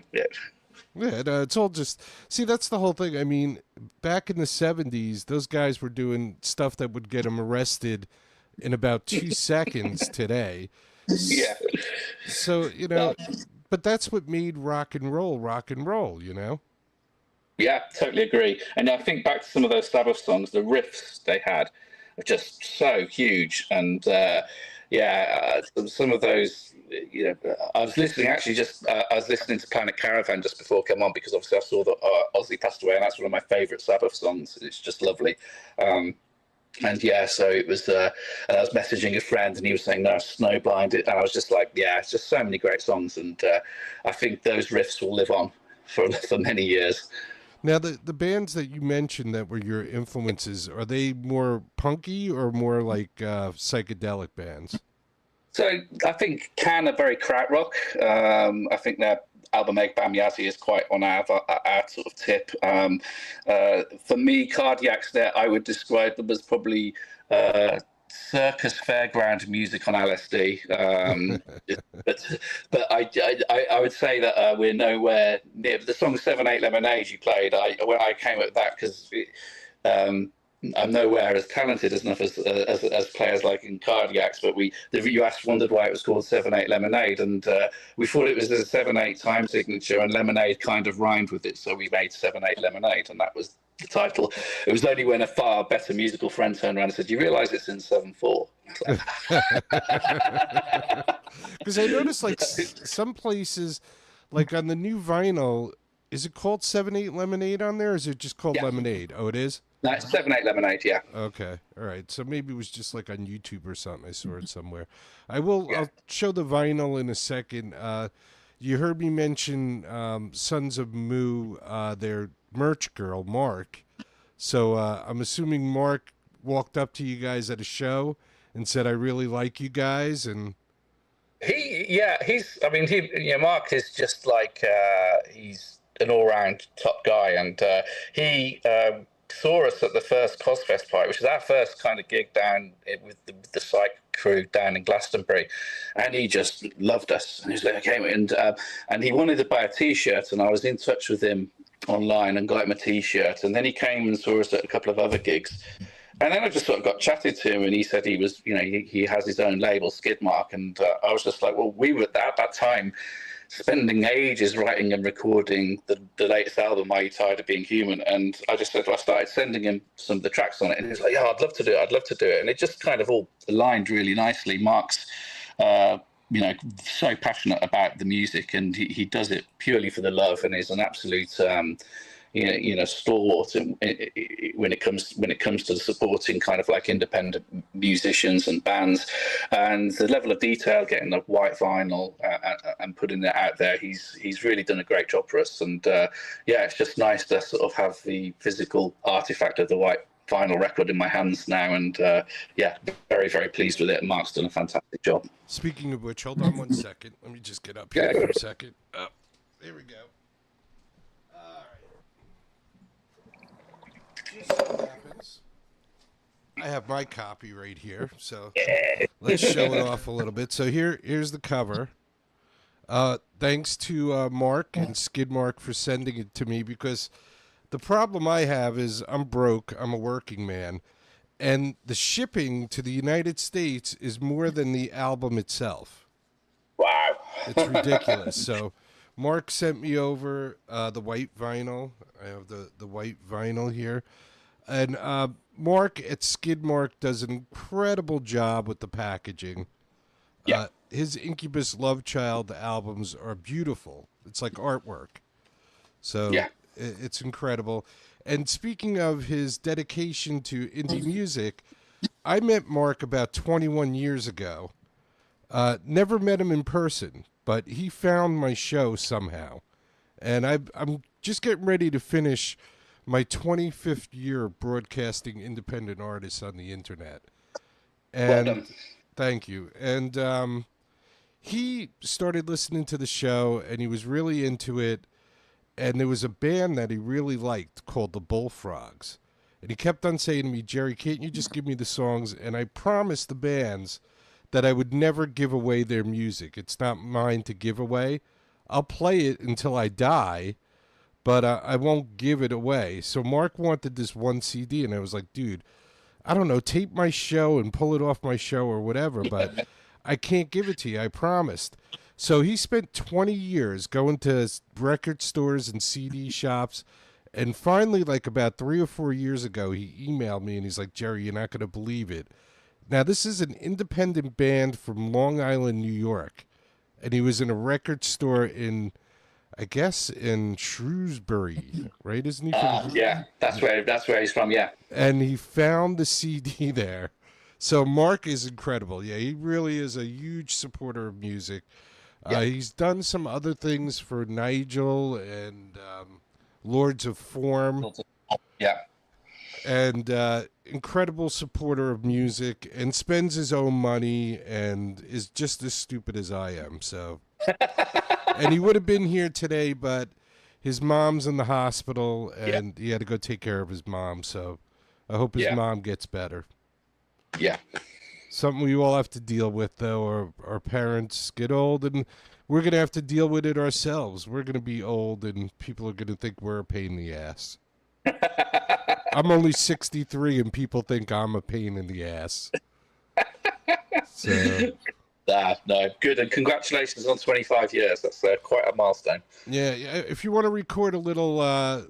Yeah, no, it's all just... See, that's the whole thing. I mean, back in the 70s, those guys were doing stuff that would get them arrested in about 2 seconds today. Yeah. So, but that's what made rock and roll, Yeah, totally agree. And I think back to some of those Sabbath songs, the riffs they had are just so huge. And some of those... I was listening I was listening to Planet Caravan just before I came on, because obviously I saw that Ozzy passed away, and that's one of my favourite Sabbath songs. It's just lovely. And yeah, so it was, and I was messaging a friend, and he was saying, no, Snowblind, and I was just like, yeah, it's just so many great songs, and I think those riffs will live on for many years. Now, the bands that you mentioned that were your influences, are they more punky or more like psychedelic bands? So I think Can are very krautrock. I think their album Egg Bamyazi is quite on our sort of tip. For me, Cardiacs, there I would describe them as probably circus fairground music on LSD. But I would say that we're nowhere near the song 7/8 Lemonade you played. When I came at that, because I'm nowhere as talented as players like in Cardiacs, but you wondered why it was called 7/8 Lemonade, and we thought it was a 7/8 time signature, and lemonade kind of rhymed with it, so we made 7/8 Lemonade, and that was the title. It was only when a far better musical friend turned around and said, "You realise it's in 7/4?" Because I noticed, like, some places, like on the new vinyl, is it called 7/8 Lemonade on there, or is it just called Lemonade? Oh, it is? No, it's 7/8 Lemonade, yeah. Okay, all right. So maybe it was just like on YouTube or something. I saw it somewhere. I'll show the vinyl in a second. You heard me mention Sons of Moo, their merch girl, Mark. So I'm assuming Mark walked up to you guys at a show and said, I really like you guys, and... Mark is just like, he's an all-round top guy, and he... saw us at the first Cosfest party, which is our first kind of gig down with the Psych crew down in Glastonbury, and he just loved us. And he's like, okay, and he wanted to buy a T-shirt, and I was in touch with him online and got him a T-shirt, and then he came and saw us at a couple of other gigs. And then I just sort of got chatted to him, and he said he was, he has his own label, Skidmark, and I was just like, well, we were at that time spending ages writing and recording the latest album, Are You Tired of Being Human? And I just said, well, I started sending him some of the tracks on it, and he was like, yeah, I'd love to do it, and it just kind of all aligned really nicely. Mark's so passionate about the music, and he does it purely for the love, and is an absolute stalwart when it comes to the supporting kind of like independent musicians and bands, and the level of detail, getting the white vinyl and putting it out there. He's really done a great job for us, and it's just nice to sort of have the physical artifact of the white vinyl record in my hands now, and very, very pleased with it. Mark's done a fantastic job. Speaking of which, hold on one second. Let me just get up here for a second. Oh, there we go. All right. Just so happens, I have my copy right here, so let's show it off a little bit. So here's the cover. Thanks to Mark and Skidmark for sending it to me, because the problem I have is I'm broke. I'm a working man. And the shipping to the United States is more than the album itself. Wow. It's ridiculous. So Mark sent me over the white vinyl. I have the white vinyl here. And Mark at Skidmark does an incredible job with the packaging. Yeah. His Incubus Love Child albums are beautiful. It's like artwork. So yeah. It's incredible. And speaking of his dedication to indie music, I met Mark about 21 years ago. Never met him in person, but he found my show somehow. And I'm just getting ready to finish my 25th year broadcasting independent artists on the internet. And well done. Thank you. And he started listening to the show, and he was really into it. And there was a band that he really liked called the Bullfrogs. And he kept on saying to me, Jerry, can't you just give me the songs? And I promised the bands that I would never give away their music. It's not mine to give away. I'll play it until I die, but I won't give it away. So Mark wanted this one CD, and I was like, dude, I don't know, tape my show and pull it off my show or whatever, but I can't give it to you. I promised. So he spent 20 years going to record stores and CD shops, and finally, like about 3 or 4 years ago, he emailed me, and he's like, Jerry, you're not going to believe it. Now, this is an independent band from Long Island, New York, and he was in a record store in, I guess, in Shrewsbury, right? Isn't he from? Yeah, that's where he's from, yeah. And he found the CD there. So Mark is incredible. Yeah, he really is a huge supporter of music. Yeah. He's done some other things for Nigel and Lords of Form. Yeah. And incredible supporter of music, and spends his own money, and is just as stupid as I am. So, and he would have been here today, but his mom's in the hospital, and he had to go take care of his mom. So I hope his mom gets better. Yeah. Something we all have to deal with, though. Our parents get old, and we're going to have to deal with it ourselves. We're going to be old, and people are going to think we're a pain in the ass. I'm only 63, and people think I'm a pain in the ass. So, no, good, and congratulations on 25 years. That's quite a milestone. Yeah, if you want to record a little,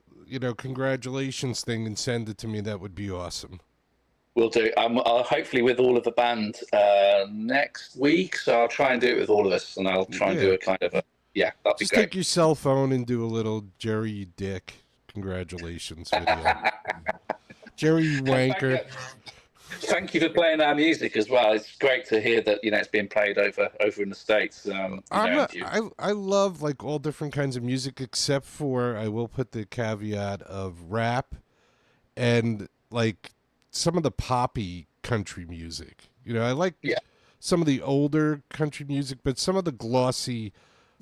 congratulations thing and send it to me, that would be awesome. We'll do. Hopefully with all of the band next week, so I'll try and do it with all of us, and I'll try and do a kind of a that'd be Just great. take your cell phone and do a little Jerry, you dick, congratulations video. Jerry, you wanker. Thank you for playing our music as well. It's great to hear that it's being played over in the States. I love like all different kinds of music, except for I will put the caveat of rap and like some of the poppy country music. I like some of the older country music, but some of the glossy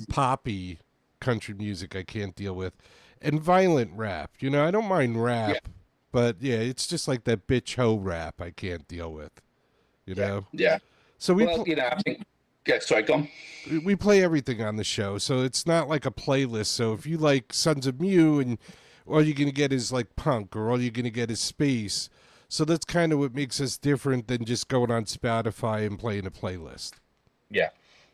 poppy country music I can't deal with. And violent rap. I don't mind rap, but it's just like that bitch ho rap I can't deal with. You know? Yeah. So we I think Yeah, sorry, gone. We play everything on the show, so it's not like a playlist. So if you like Sons of Mew and all you're going to get is like punk or all you're going to get is space. So that's kind of what makes us different than just going on Spotify and playing a playlist. Yeah,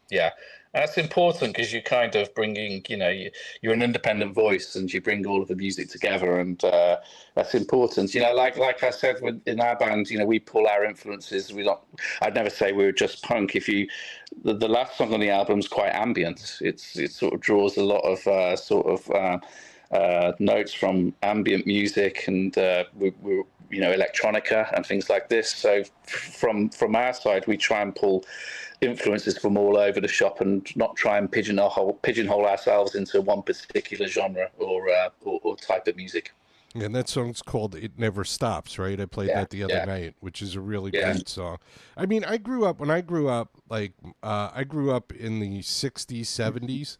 yeah. That's important because you're kind of bringing, you're an independent voice and you bring all of the music together, and that's important. Like I said, in our band, we pull our influences. I'd never say we were just punk. The last song on the album is quite ambient. It sort of draws a lot of notes from ambient music and we electronica and things like this. So from our side, we try and pull influences from all over the shop and not try and pigeonhole ourselves into one particular genre or type of music. And that song's called "It Never Stops," right? I played that the other night, which is a really great song. I mean, I grew up in the '60s, '70s.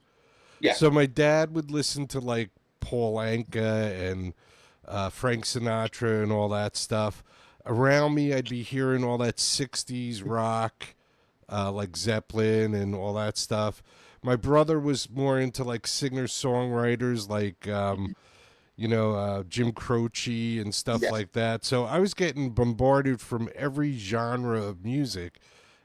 Yeah. So my dad would listen to like Paul Anka and Frank Sinatra and all that stuff. Around me, I'd be hearing all that '60s rock, like Zeppelin and all that stuff. My brother was more into like singer-songwriters like, Jim Croce and stuff like that. So I was getting bombarded from every genre of music,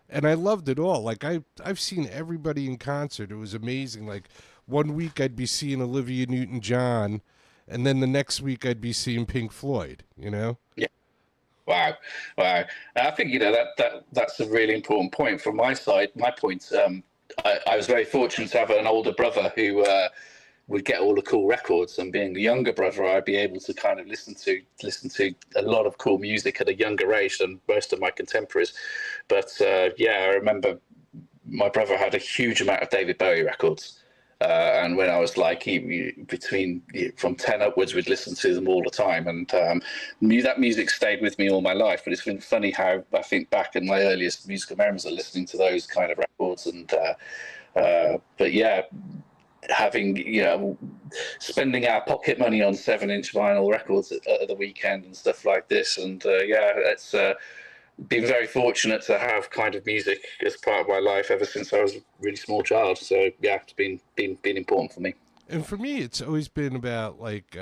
and I loved it all. Like I've seen everybody in concert. It was amazing. Like one week I'd be seeing Olivia Newton-John, and then the next week I'd be seeing Pink Floyd. Yeah. Wow. I think that's a really important point from my side. My point, I was very fortunate to have an older brother who would get all the cool records, and being the younger brother, I'd be able to kind of listen to a lot of cool music at a younger age than most of my contemporaries. But I remember my brother had a huge amount of David Bowie records. And when I was like from 10 upwards, we'd listen to them all the time, and that music stayed with me all my life. But it's been funny how I think back in my earliest musical memories of listening to those kind of records, and having spending our pocket money on 7-inch vinyl records at the weekend and stuff like this, and it's been very fortunate to have kind of music as part of my life ever since I was a really small child. So it's been important for me. And for me, it's always been about like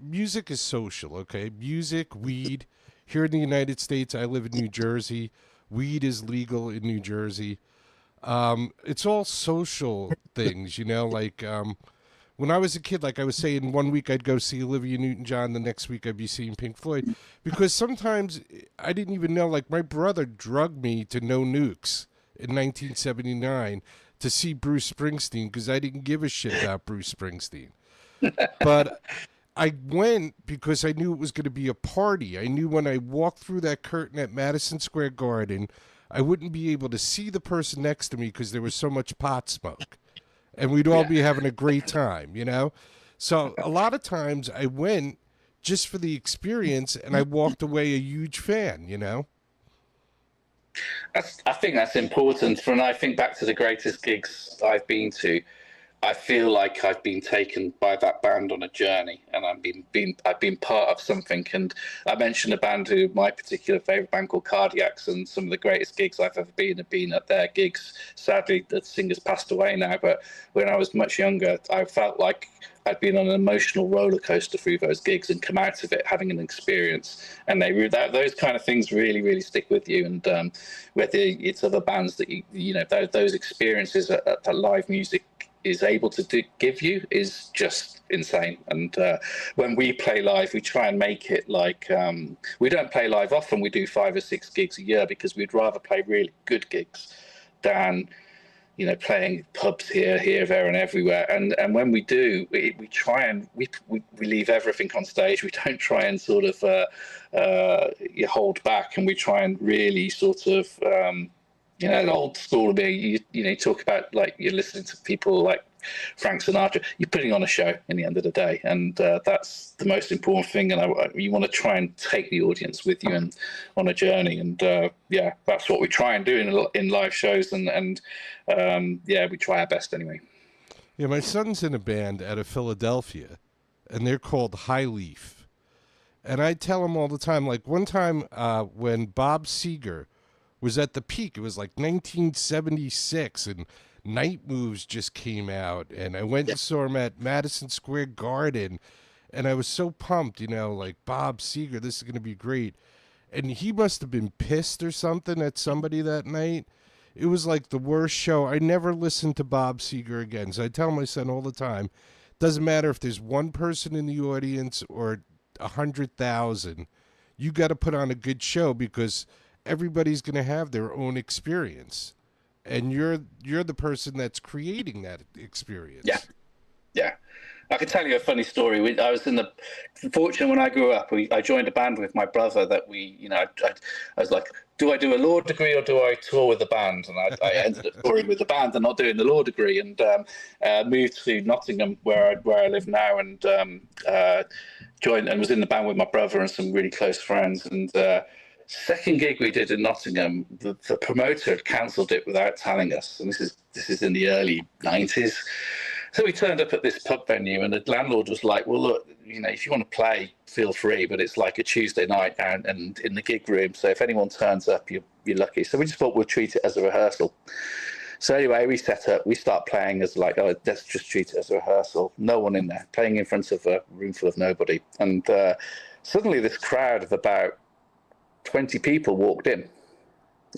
music is social. Okay, music, weed. Here in the United States, I live in New Jersey. Weed is legal in New Jersey. It's all social things, like when I was a kid, like I was saying, one week I'd go see Olivia Newton-John, the next week I'd be seeing Pink Floyd, because sometimes I didn't even know, like my brother drugged me to No Nukes in 1979 to see Bruce Springsteen because I didn't give a shit about Bruce Springsteen. But I went because I knew it was going to be a party. I knew when I walked through that curtain at Madison Square Garden, I wouldn't be able to see the person next to me because there was so much pot smoke. And we'd all be having a great time, So a lot of times I went just for the experience, and I walked away a huge fan, I think that's important. When I think back to the greatest gigs I've been to, I feel like I've been taken by that band on a journey, and I've been part of something. And I mentioned a band my particular favourite band called Cardiacs, and some of the greatest gigs I've ever been have been at their gigs. Sadly, the singer's passed away now, but when I was much younger, I felt like I'd been on an emotional roller coaster through those gigs and come out of it having an experience. And those kind of things really, really stick with you. And whether it's other bands that those experiences that live music is able to give you is just insane. And when we play live, we try and make it like we don't play live often. We do 5 or 6 gigs a year because we'd rather play really good gigs than playing pubs here, there, and everywhere. And when we do, we try and we leave everything on stage. We don't try and sort of hold back, and we try and really sort of an old school being, you talk about like you're listening to people like Frank Sinatra, you're putting on a show in the end of the day, and that's the most important thing. And you want to try and take the audience with you and on a journey, and that's what we try and do in live shows, and we try our best anyway. Yeah, my son's in a band out of Philadelphia, and they're called High Leaf, and I tell him all the time. Like one time when Bob Seger was at the peak. It was like 1976, and Night Moves just came out, and I went and saw him at Madison Square Garden, and I was so pumped, you know, like Bob Seger, this is going to be great. And he must have been pissed or something at somebody that night. It was like the worst show. I never listened to Bob Seger again. So I tell my son all the time, doesn't matter if there's one person in the audience or 100,000, you got to put on a good show because everybody's going to have their own experience. And you're the person that's creating that experience. Yeah. Yeah. I can tell you a funny story. I was fortunate when I grew up, I joined a band with my brother that I was like, do I do a law degree or do I tour with the band? And I ended up touring with the band and not doing the law degree, and moved to Nottingham where I live now, and joined and was in the band with my brother and some really close friends. And second gig we did in Nottingham, the promoter had cancelled it without telling us, and this is in the early 90s. So we turned up at this pub venue, and the landlord was like, well, look, if you want to play, feel free, but it's like a Tuesday night and in the gig room. So if anyone turns up, you're lucky. So we just thought we'll treat it as a rehearsal. So anyway, we set up, we start playing as like, oh, let's just treat it as a rehearsal. No one in there, playing in front of a room full of nobody. And suddenly this crowd of about 20 people walked in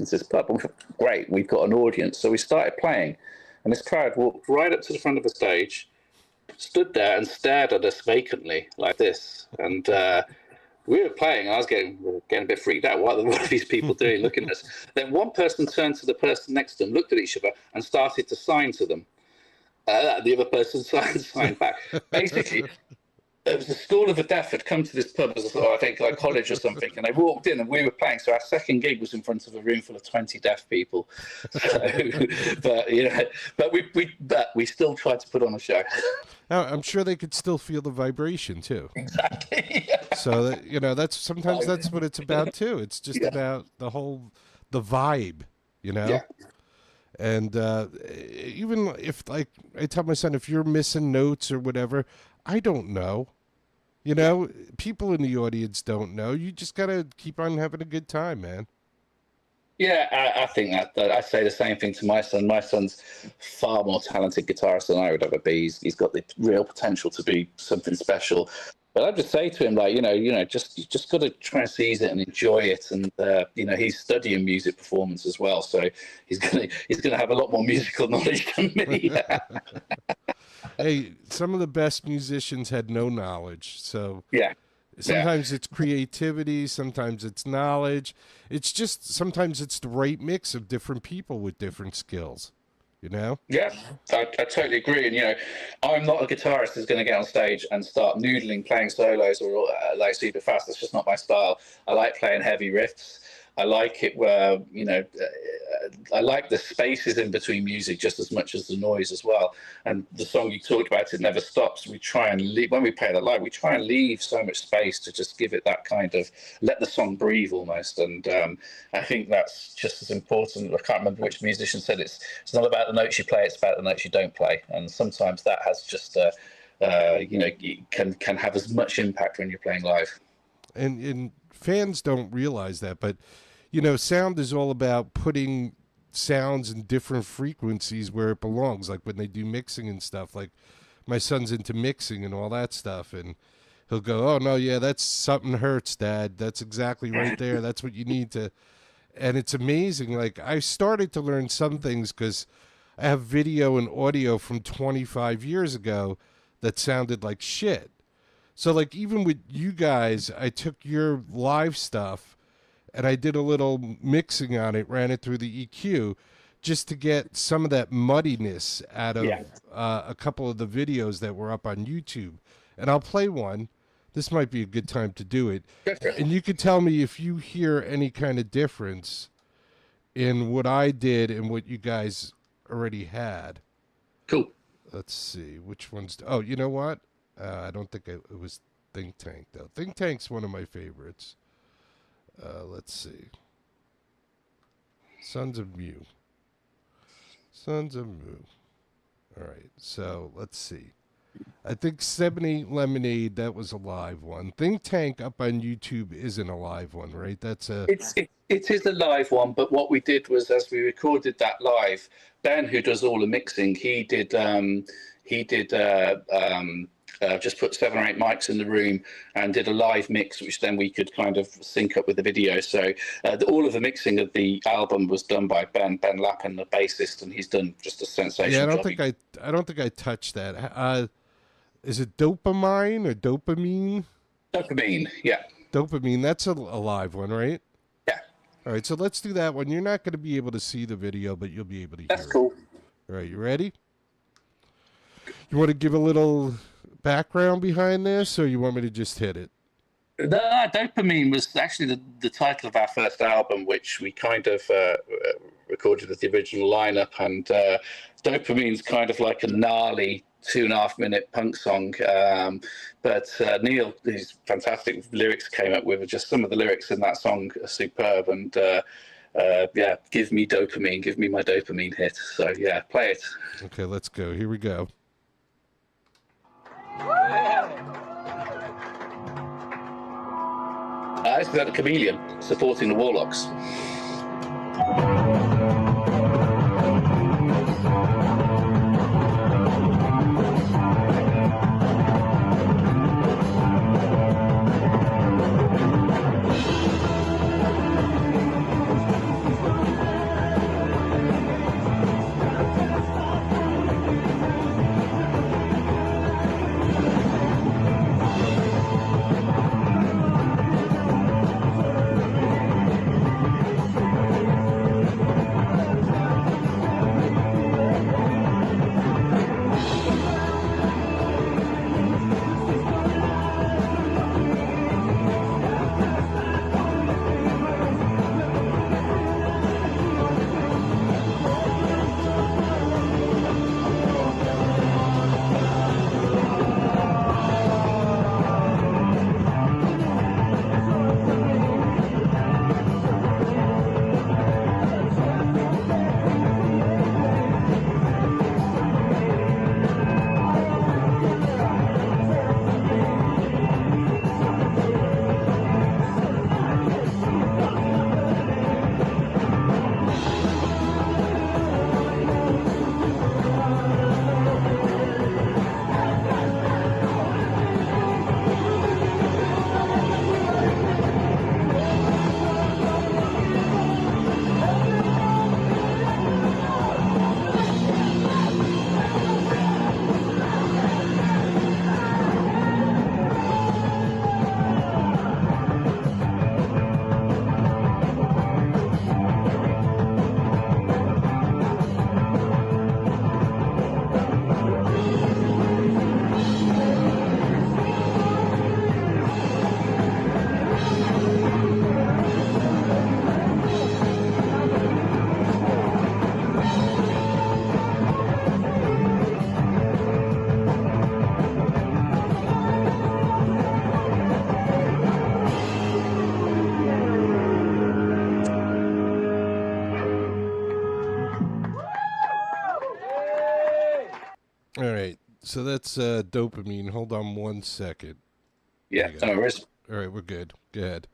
into this pub. And we thought, great, we've got an audience. So we started playing. And this crowd walked right up to the front of the stage, stood there and stared at us vacantly like this. And we were playing, and I was getting a bit freaked out. What are these people doing looking at us? Then one person turned to the person next to them, looked at each other, and started to sign to them. The other person signed back. Basically, there was the School of the Deaf had come to this pub as a sort of, I think, like college or something, and they walked in and we were playing. So our second gig was in front of a room full of 20 deaf people. So, but we still tried to put on a show. I'm sure they could still feel the vibration too. Exactly. So that, that's what it's about too. It's just about the vibe, Yeah. And even if, like, I tell my son, if you're missing notes or whatever, I don't know. People in the audience don't know. You just got to keep on having a good time, man. Yeah, I think that I say the same thing to my son. My son's far more talented guitarist than I would ever be. He's got the real potential to be something special. But I just say to him, like, you just got to try and seize it and enjoy it. And he's studying music performance as well, so he's gonna have a lot more musical knowledge than me. Hey, some of the best musicians had no knowledge, so yeah. Sometimes it's creativity, sometimes it's knowledge. It's just sometimes it's the right mix of different people with different skills. Yeah, I totally agree. And I'm not a guitarist who's going to get on stage and start noodling, playing solos or like super fast. That's just not my style. I like playing heavy riffs. I like it where I like the spaces in between music just as much as the noise as well. And the song you talked about, It Never Stops, we try and leave, when we play that live, we try and leave so much space to just give it that kind of, let the song breathe almost. And I think that's just as important. I can't remember which musician said it's not about the notes you play, it's about the notes you don't play. And sometimes that has just can have as much impact when you're playing live. And fans don't realize that, but sound is all about putting sounds in different frequencies where it belongs. Like when they do mixing and stuff, like my son's into mixing and all that stuff, and he'll go, oh no, yeah, that's something hurts, Dad. That's exactly right there. That's what you need to. And it's amazing. Like I started to learn some things because I have video and audio from 25 years ago that sounded like shit. So like even with you guys, I took your live stuff and I did a little mixing on it, ran it through the EQ just to get some of that muddiness out of a couple of the videos that were up on YouTube. And I'll play one. This might be a good time to do it. And you can tell me if you hear any kind of difference in what I did and what you guys already had. Cool. Let's see. Which one's... Oh, you know what? I don't think it was Think Tank, though. Think Tank's one of my favorites. Let's see. Sons of Mu. Sons of Mu. All right, so let's see. I think 7-8 Lemonade, that was a live one. Think Tank up on YouTube isn't a live one, right? That's a... It is a live one, but what we did was, as we recorded that live, Ben, who does all the mixing, he did just put 7 or 8 mics in the room and did a live mix, which then we could kind of sync up with the video. So all of the mixing of the album was done by Ben Lappin, the bassist, and he's done just a sensational Yeah, job. I don't think I touched that. Is it Dopamine or Dopamine? Dopamine, yeah. Dopamine, that's a live one, right? Yeah. All right, so let's do that one. You're not going to be able to see the video, but you'll be able to hear That's cool. it. All right, you ready? You want to give a little background behind this, or you want me to just hit it? No, Dopamine was actually the title of our first album, which we kind of recorded with the original lineup. And Dopamine's kind of like a gnarly 2.5-minute punk song. But Neil, these fantastic lyrics came up with. Just some of the lyrics in that song are superb. And yeah, give me dopamine, give me my dopamine hit. So yeah, play it. Okay, let's go. Here we go. This is about the Chameleon supporting the Warlocks. All right, so that's Dopamine. Hold on 1 second. Yeah, no worries. All right, we're good. Go ahead.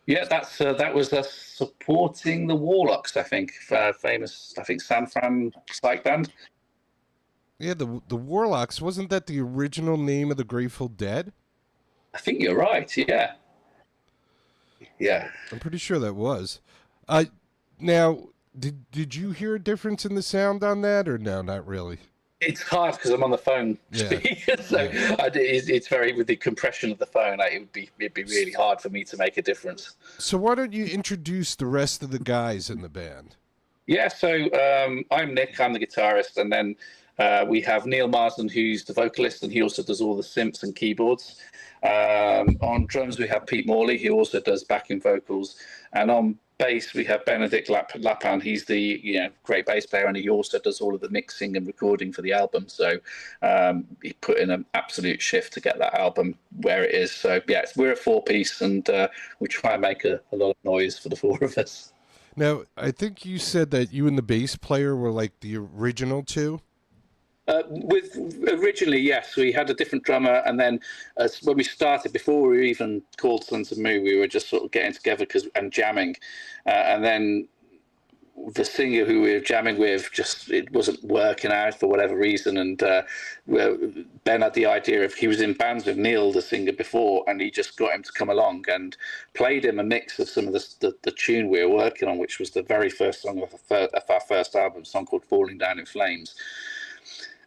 Yeah, that was us supporting the Warlocks, I think. Famous, I think, San Fran psych band. Yeah, the Warlocks, wasn't that the original name of the Grateful Dead? I think you're right, yeah. Yeah. I'm pretty sure that was. Now, did you hear a difference in the sound on that, or no, not really? It's hard because I'm on the phone speaker, so Yeah. It's very, with the compression of the phone, it'd be really hard for me to make a difference. So why don't you introduce the rest of the guys in the band? Yeah, so I'm Nick, I'm the guitarist, and then we have Neil Marsden, who's the vocalist, and he also does all the synths and keyboards. On drums, we have Pete Morley, who also does backing vocals, and on bass, we have Benedict Lapin. He's the great bass player, and he also does all of the mixing and recording for the album. So he put in an absolute shift to get that album where it is. So yeah, we're a 4-piece, and we try and make a lot of noise for the 4 of us. Now, I think you said that you and the bass player were like the original 2. With originally, yes, we had a different drummer, and then when we started, before we were even called Sons of Moo, we were just sort of getting together and jamming, and then the singer who we were jamming with just it wasn't working out for whatever reason, and Ben had the idea of he was in bands with Neil, the singer, before, and he just got him to come along and played him a mix of some of the tune we were working on, which was the very first song of our first album, a song called "Falling Down in Flames."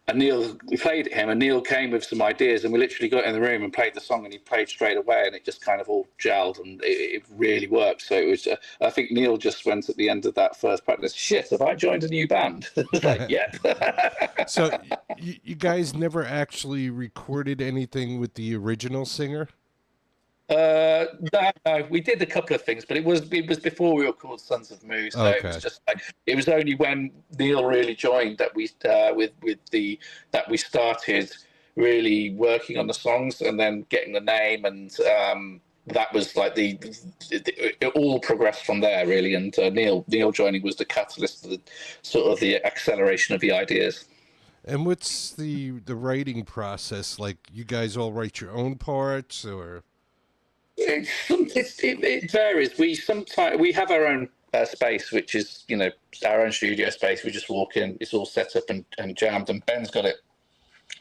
And we played it him, and Neil came with some ideas, and we literally got in the room and played the song, and he played straight away, and it just kind of all gelled, and it really worked. So it was, I think Neil just went at the end of that first practice, shit, have I joined a new band? Like, yeah. So you guys never actually recorded anything with the original singer? No, we did a couple of things, but it was before we were called Sons of Moo. So it was just like it was only when Neil really joined that we started really working on the songs and then getting the name, and that was like it all progressed from there really. And Neil joining was the catalyst of the acceleration of the ideas. And what's the writing process like? You guys all write your own parts, or? It varies. We have our own space, which is our own studio space. We just walk in. It's all set up and jammed. And Ben's got it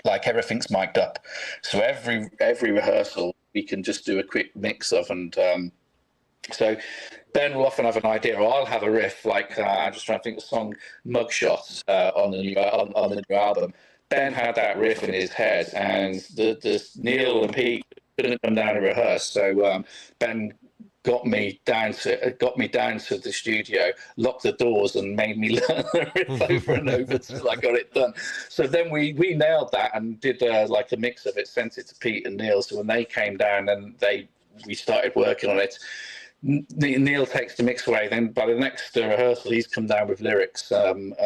like everything's mic'd up. So every rehearsal we can just do a quick mix of. And so Ben will often have an idea, or I'll have a riff. Like I'm just trying to think of the song "Mugshot" on the new album. Ben had that riff in his head, and the Neil and Pete couldn't come down and rehearse, so Ben got me down to the studio, locked the doors, and made me learn the riff over and over till I got it done. So then we nailed that and did like a mix of it, sent it to Pete and Neil. So when they came down and we started working on it. Neil takes the mix away. Then by the next rehearsal, he's come down with lyrics and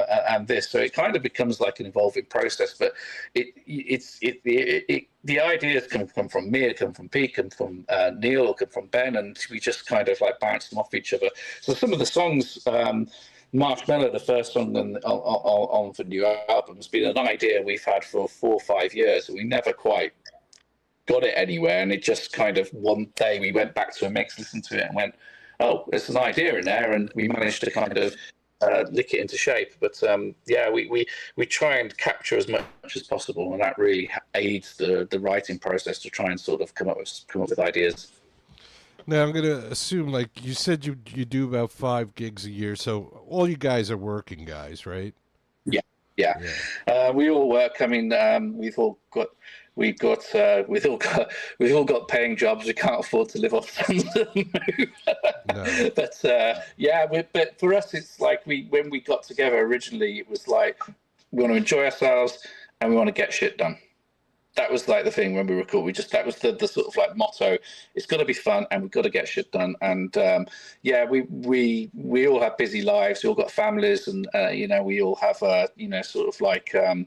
this. So it kind of becomes like an evolving process. But the ideas come from me, come from Pete, come from Neil, come from Ben, and we just kind of like bounce them off each other. So some of the songs. Marshmallow, the first song on the new album, has been an idea we've had for 4 or 5 years, and we never quite got it anywhere. And it just kind of one day we went back to a mix, listened to it, and went, "Oh, there's an idea in there," and we managed to kind of lick it into shape. But yeah, we try and capture as much as possible, and that really aids the writing process to try and sort of come up with ideas. Now, I'm going to assume, like you said, you do about 5 gigs a year, so all you guys are working guys, right? Yeah. We all work. I mean, we've all got paying jobs. We can't afford to live off them. No. But for us, it's like when we got together originally, it was like we want to enjoy ourselves and we want to get shit done. That was like the thing when we were cool. That was the sort of like motto. It's got to be fun, and we've got to get shit done. And we all have busy lives. We all got families, and we all have sort of like 9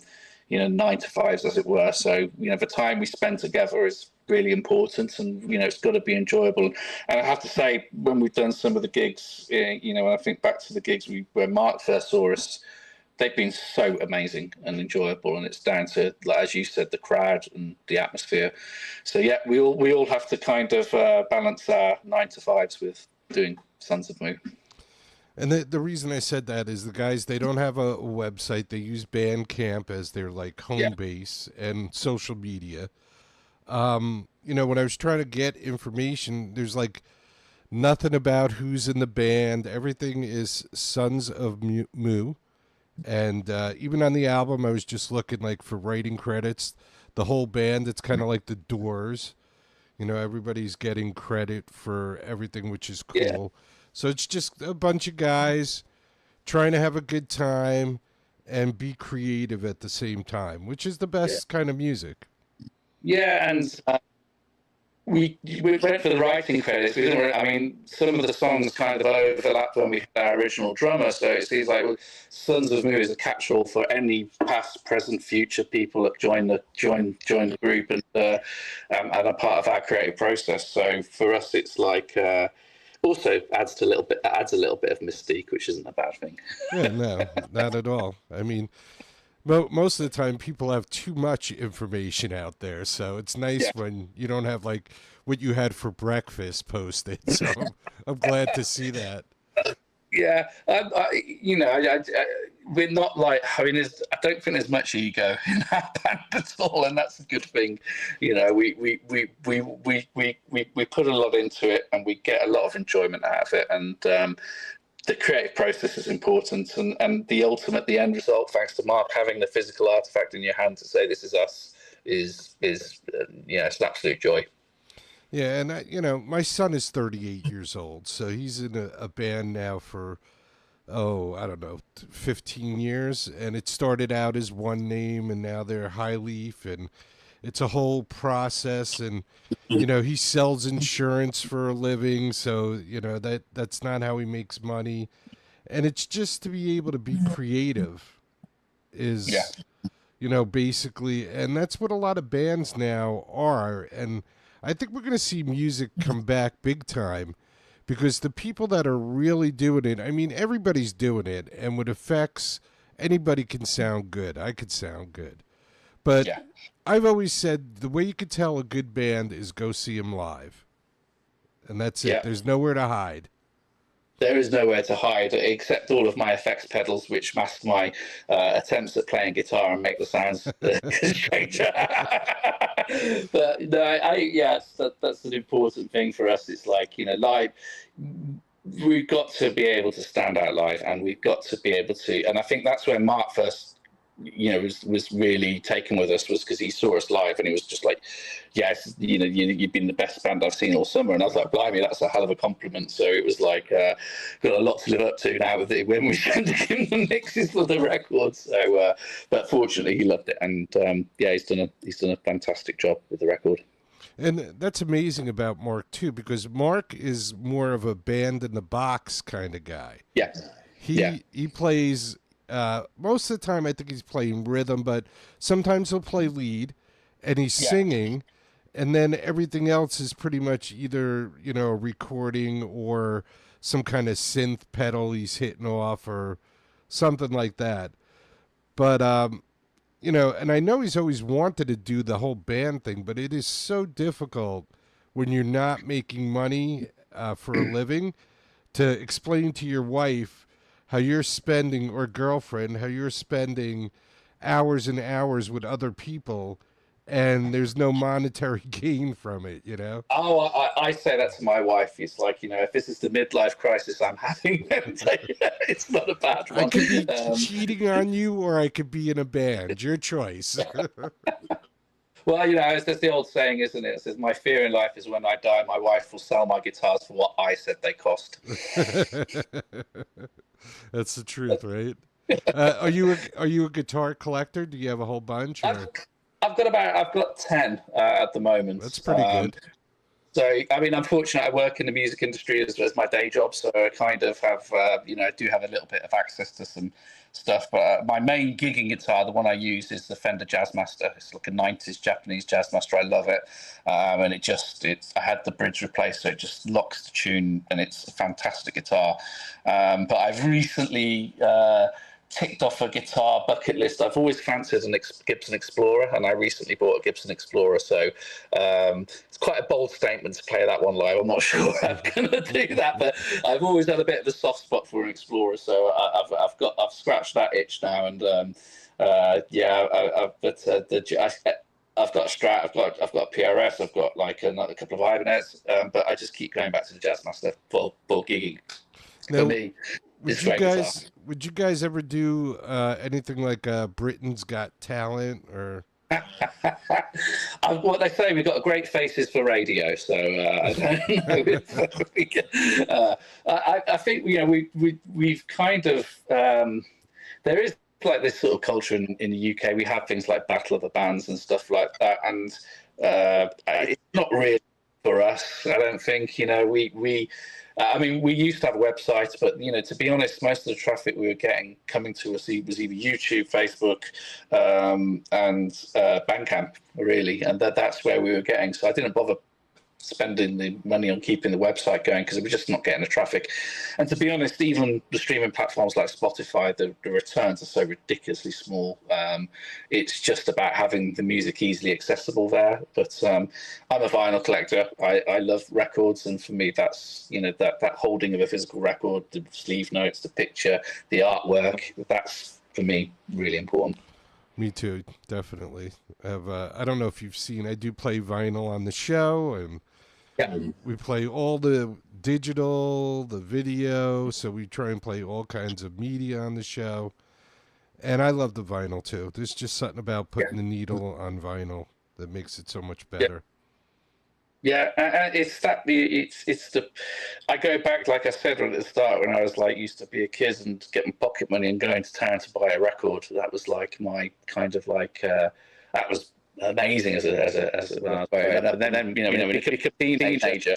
to 5s, as it were. So the time we spend together is really important, and it's got to be enjoyable. And I have to say, when we've done some of the gigs, when I think back to the gigs where Mark first saw us, they've been so amazing and enjoyable, and it's down to, like, as you said, the crowd and the atmosphere. So yeah, we all have to kind of balance our 9 to 5s with doing Sons of Moo. And the reason I said that is the guys, they don't have a website. They use Bandcamp as their like home base and social media. When I was trying to get information, there's like nothing about who's in the band. Everything is Sons of Moo. And even on the album, I was just looking like for writing credits. The whole band, it's kind of like the Doors. Everybody's getting credit for everything, which is cool. Yeah. So it's just a bunch of guys trying to have a good time and be creative at the same time, which is the best kind of music. Yeah, and we went for the writing credits. Some of the songs kind of overlapped when we had our original drummer, so it seems like Sons of Moo is a catch-all for any past, present, future people that join the group and are part of our creative process. So for us, it's like also adds a little bit of mystique, which isn't a bad thing. Yeah, no, not at all. I mean, Most of the time, people have too much information out there, so it's nice Yeah. when you don't have like what you had for breakfast posted. So I'm glad to see that. Yeah, we're not like. I mean, I don't think there's much ego in our band at all, and that's a good thing. We put a lot into it, and we get a lot of enjoyment out of it, and the creative process is important, and the end result, thanks to Mark having the physical artifact in your hand to say this is us, is it's an absolute joy. Yeah, and my son is 38 years old, so he's in a band now for, I don't know, 15 years, and it started out as one name, and now they're High Leaf, and it's a whole process, and he sells insurance for a living, so that's not how he makes money, and it's just to be able to be creative is basically, and that's what a lot of bands now are, and I think we're going to see music come back big time because the people that are really doing it, I mean, everybody's doing it, and with effects, anybody can sound good. I could sound good. But I've always said the way you could tell a good band is go see them live. And that's it. There's nowhere to hide. There is nowhere to hide except all of my effects pedals, which mask my attempts at playing guitar and make the sounds stranger. But no, that's an important thing for us. It's like, live, we've got to be able to stand out live, and we've got to be able to, and I think that's where Mark first, was really taken with us, was because he saw us live and he was just like, yes, you've been the best band I've seen all summer. And I was like, blimey, that's a hell of a compliment. So it was like, got a lot to live up to now with it when we sent him the mixes for the record. So, but fortunately he loved it. And he's done a fantastic job with the record. And that's amazing about Mark too, because Mark is more of a band in the box kind of guy. Yeah. He plays, most of the time I think he's playing rhythm, but sometimes he'll play lead and he's singing, and then everything else is pretty much either, a recording or some kind of synth pedal he's hitting off or something like that. But, and I know he's always wanted to do the whole band thing, but it is so difficult when you're not making money for a living to explain to your wife how you're spending, or girlfriend, how you're spending hours and hours with other people, and there's no monetary gain from it, Oh, I say that to my wife. It's like, if this is the midlife crisis I'm having, it's not a bad one. I could be cheating on you, or I could be in a band. Your choice. Well, as the old saying, isn't it? It says, my fear in life is when I die, my wife will sell my guitars for what I said they cost. That's the truth, right? Are you a guitar collector? Do you have a whole bunch? Or? I've got 10 at the moment. That's pretty good. So, I mean, unfortunately, I work in the music industry as my day job, so I kind of have, I do have a little bit of access to some stuff. But my main gigging guitar, the one I use, is the Fender Jazzmaster. It's like a 90s Japanese Jazzmaster. I love it. And I had the bridge replaced, so it just locks the tune, and it's a fantastic guitar. But I've recently ticked off a guitar bucket list. I've always fancied a Gibson Explorer, and I recently bought a Gibson Explorer. So it's quite a bold statement to play that one live. I'm not sure I'm going to do that, but I've always had a bit of a soft spot for an Explorer. So I've scratched that itch now, and I've got a Strat, I've got a PRS, I've got like another couple of Ibanez, but I just keep going back to the Jazzmaster for gigging. Now, For me, would you guys ever do anything like Britain's Got Talent or? What they say, we've got great faces for radio, so I don't know. I think we've kind of there is like this sort of culture in the UK. We have things like Battle of the Bands and stuff like that, and it's not really for us. I don't think we used to have a website, but to be honest, most of the traffic we were getting coming to us was either YouTube, Facebook, and Bandcamp, really, and that's where we were getting. So I didn't bother spending the money on keeping the website going because we're just not getting the traffic. And to be honest, even the streaming platforms like Spotify, the returns are so ridiculously small. It's just about having the music easily accessible there. But I'm a vinyl collector. I love records, and for me, that's that holding of a physical record, the sleeve notes, the picture, the artwork. That's for me really important. Me too, definitely. I don't know if you've seen, I do play vinyl on the show, and we play all the digital, the video, so we try and play all kinds of media on the show. And I love the vinyl too. There's just something about putting the needle on vinyl that makes it so much better. Yeah, it's the. I go back, like I said at the start, when I was used to be a kid and getting pocket money and going to town to buy a record. That was like my kind of that was amazing as a when I was growing up. And then when you become a teenager,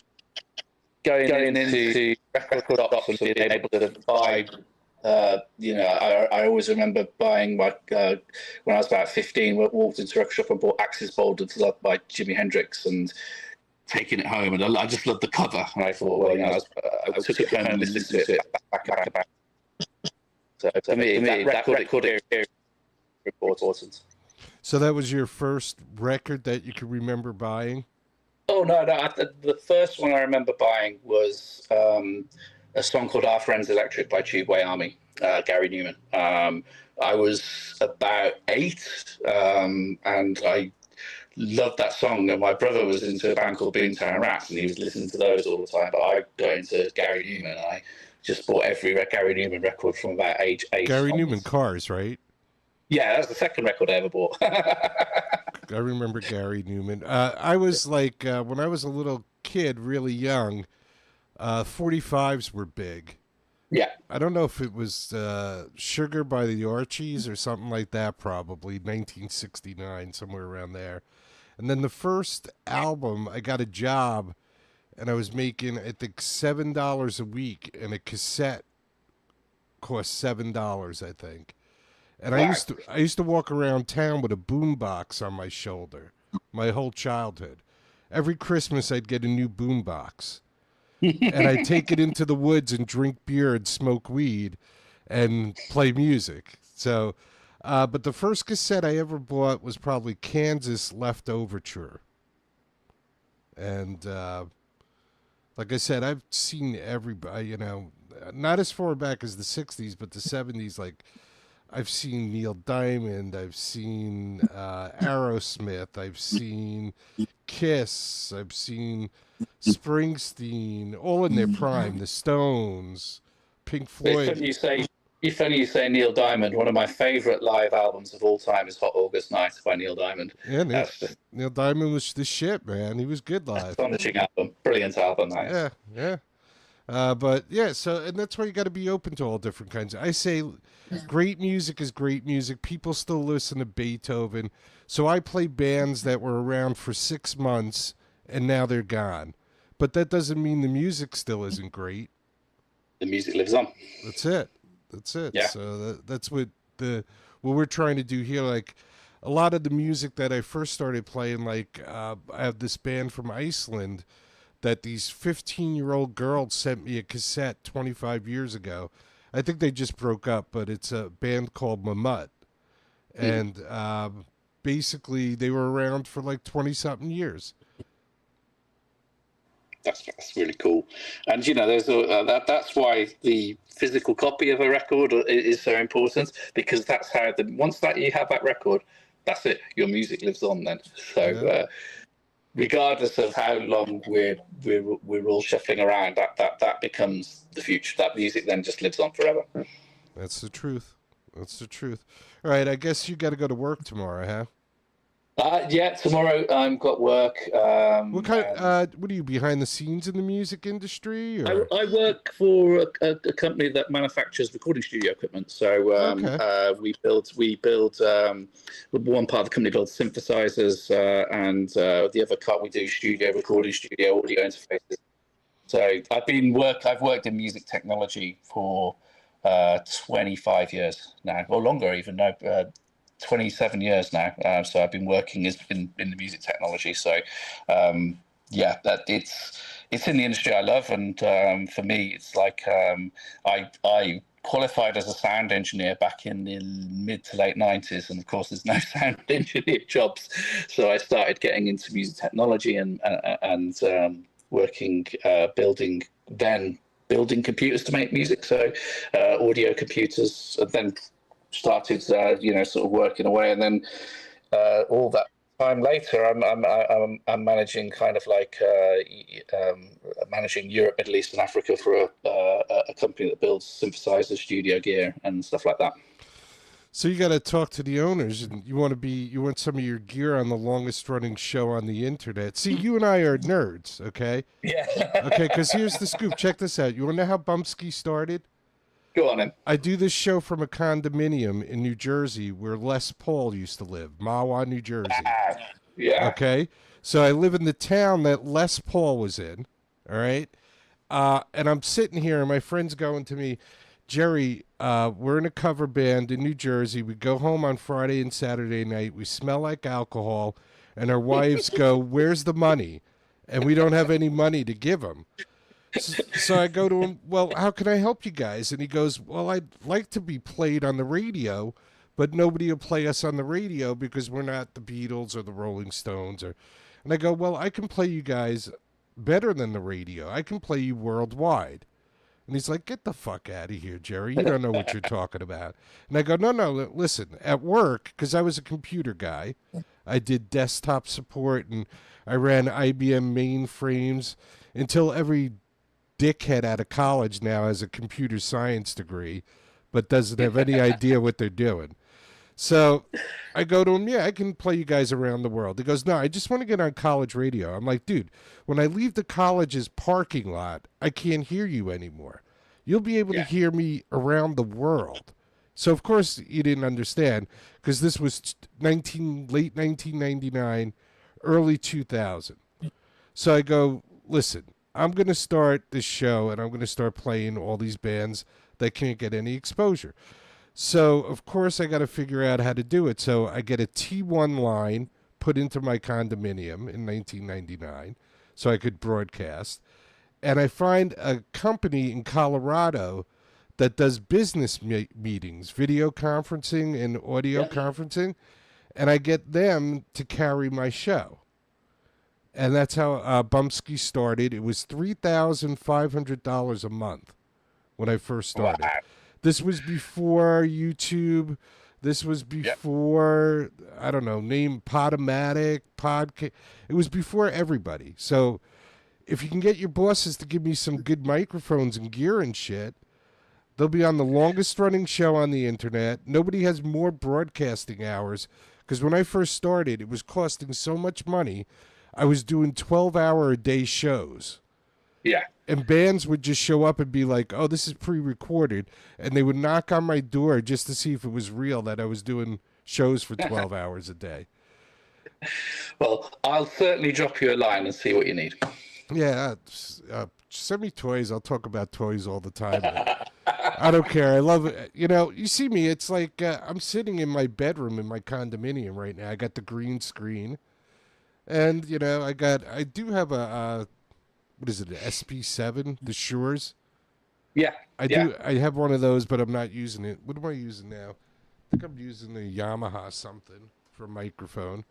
going into record shops and being able to buy. I always remember buying when I was about 15. Walked into a record shop and bought Axis Bold and Love by Jimi Hendrix and taking it home, and I just loved the cover, and I thought, well, I took it home and listened to it back. So for me, that record is important. So that was your first record that you can remember buying? Oh no! The first one I remember buying was a song called "Our Friends Electric" by Tubeway Army, Gary Newman. I was about 8, and I loved that song, and my brother was into a band called Boomtown Rats, and he was listening to those all the time. But I got into Gary Newman, and I just bought every Gary Newman record from about age 8. Gary Newman Cars, right? Yeah, that's the second record I ever bought. I remember Gary Newman. I was when I was a little kid, really young, 45s were big. Yeah. I don't know if it was Sugar by the Archies or something like that, probably 1969, somewhere around there. And then the first album, I got a job, and I was making, I think, $7 a week, and a cassette cost $7, I think. And wow. I used to walk around town with a boombox on my shoulder, my whole childhood. Every Christmas, I'd get a new boombox. And I'd take it into the woods and drink beer and smoke weed and play music. So, but the first cassette I ever bought was probably Kansas Left Overture. And like I said, I've seen everybody, not as far back as the 60s, but the 70s. Like, I've seen Neil Diamond, I've seen Aerosmith, I've seen Kiss, I've seen Springsteen, all in their prime. The Stones, Pink Floyd. It's funny you say Neil Diamond. One of my favorite live albums of all time is Hot August Night by Neil Diamond. Yeah, Neil Diamond was the shit, man. He was good live. Astonishing album, brilliant album. Nice. Yeah. But yeah, and that's why you got to be open to all different kinds. I say great music is great music. People still listen to Beethoven. So I play bands that were around for 6 months and now they're gone. But that doesn't mean the music still isn't great. The music lives on. That's it. Yeah. So that's what we're trying to do here. Like, a lot of the music that I first started playing, like I have this band from Iceland that these 15-year-old girls sent me a cassette 25 years ago. I think they just broke up, but it's a band called Mamut. And basically they were around for like 20-something years. That's really cool. And, there's that's why the physical copy of a record is so important, because that's how once that you have that record, that's it. Your music lives on then. So regardless of how long we're all shuffling around, that becomes the future. That music then just lives on forever. That's the truth. All right, I guess you got to go to work tomorrow, huh? Yeah, tomorrow I've got work. What are you, behind the scenes in the music industry? Or? I work for a company that manufactures recording studio equipment. So we build. One part of the company builds synthesizers, and the other part we do recording studio audio interfaces. So I've worked in music technology for 25 years now, or longer even now. 27 years now, so I've been working in the music technology. So yeah, that it's in the industry I love, and for me, it's like I qualified as a sound engineer back in the mid to late 90s, and of course, there's no sound engineer jobs, so I started getting into music technology and working building computers to make music, so audio computers, and then started sort of working away, and then all that time later, I'm managing kind of like managing Europe, Middle East, and Africa for a company that builds synthesizers, studio gear, and stuff like that. So you got to talk to the owners, and you want some of your gear on the longest running show on the internet. See, you and I are nerds, okay? Yeah. Okay, because here's the scoop. Check this out. You want to know how Bumpskey started? Go on, then. I do this show from a condominium in New Jersey where Les Paul used to live, Mahwah, New Jersey. Yeah. Okay, so I live in the town that Les Paul was in. All right, and I'm sitting here, and my friend's going to me, Jerry, we're in a cover band in New Jersey. We go home on Friday and Saturday night. We smell like alcohol, and our wives go, "Where's the money?" And we don't have any money to give them. So I go to him, well, how can I help you guys? And he goes, well, I'd like to be played on the radio, but nobody will play us on the radio because we're not the Beatles or the Rolling Stones. And I go, well, I can play you guys better than the radio. I can play you worldwide. And he's like, get the fuck out of here, Jerry. You don't know what you're talking about. And I go, no, listen, at work, because I was a computer guy, I did desktop support and I ran IBM mainframes until every dickhead out of college now has a computer science degree but doesn't have any idea what they're doing. So I go to him, yeah, I can play you guys around the world. He goes, no, I just want to get on college radio. I'm like, dude, when I leave the college's parking lot, I can't hear you anymore. You'll be able to hear me around the world. So, of course, you didn't understand because this was late 1999, early 2000. So I go, listen, I'm going to start this show, and I'm going to start playing all these bands that can't get any exposure. So, of course, I got to figure out how to do it. So I get a T1 line put into my condominium in 1999 so I could broadcast. And I find a company in Colorado that does business meetings, video conferencing and audio conferencing, and I get them to carry my show. And that's how Bumpskey started. It was $3,500 a month when I first started. Wow. This was before YouTube. This was before, I don't know, name Podomatic, Podcast. It was before everybody. So if you can get your bosses to give me some good microphones and gear and shit, they'll be on the longest running show on the internet. Nobody has more broadcasting hours because when I first started, it was costing so much money. I was doing 12-hour-a-day shows. Yeah. And bands would just show up and be like, oh, this is pre-recorded. And they would knock on my door just to see if it was real that I was doing shows for 12 hours a day. Well, I'll certainly drop you a line and see what you need. Yeah, send me toys. I'll talk about toys all the time. I don't care. I love it. You know, you see me. It's like I'm sitting in my bedroom in my condominium right now. I got the green screen. And, you know, I do have a what is it, an SP7, the Shures? Yeah. I have one of those, but I'm not using it. What am I using now? I think I'm using the Yamaha something for a microphone.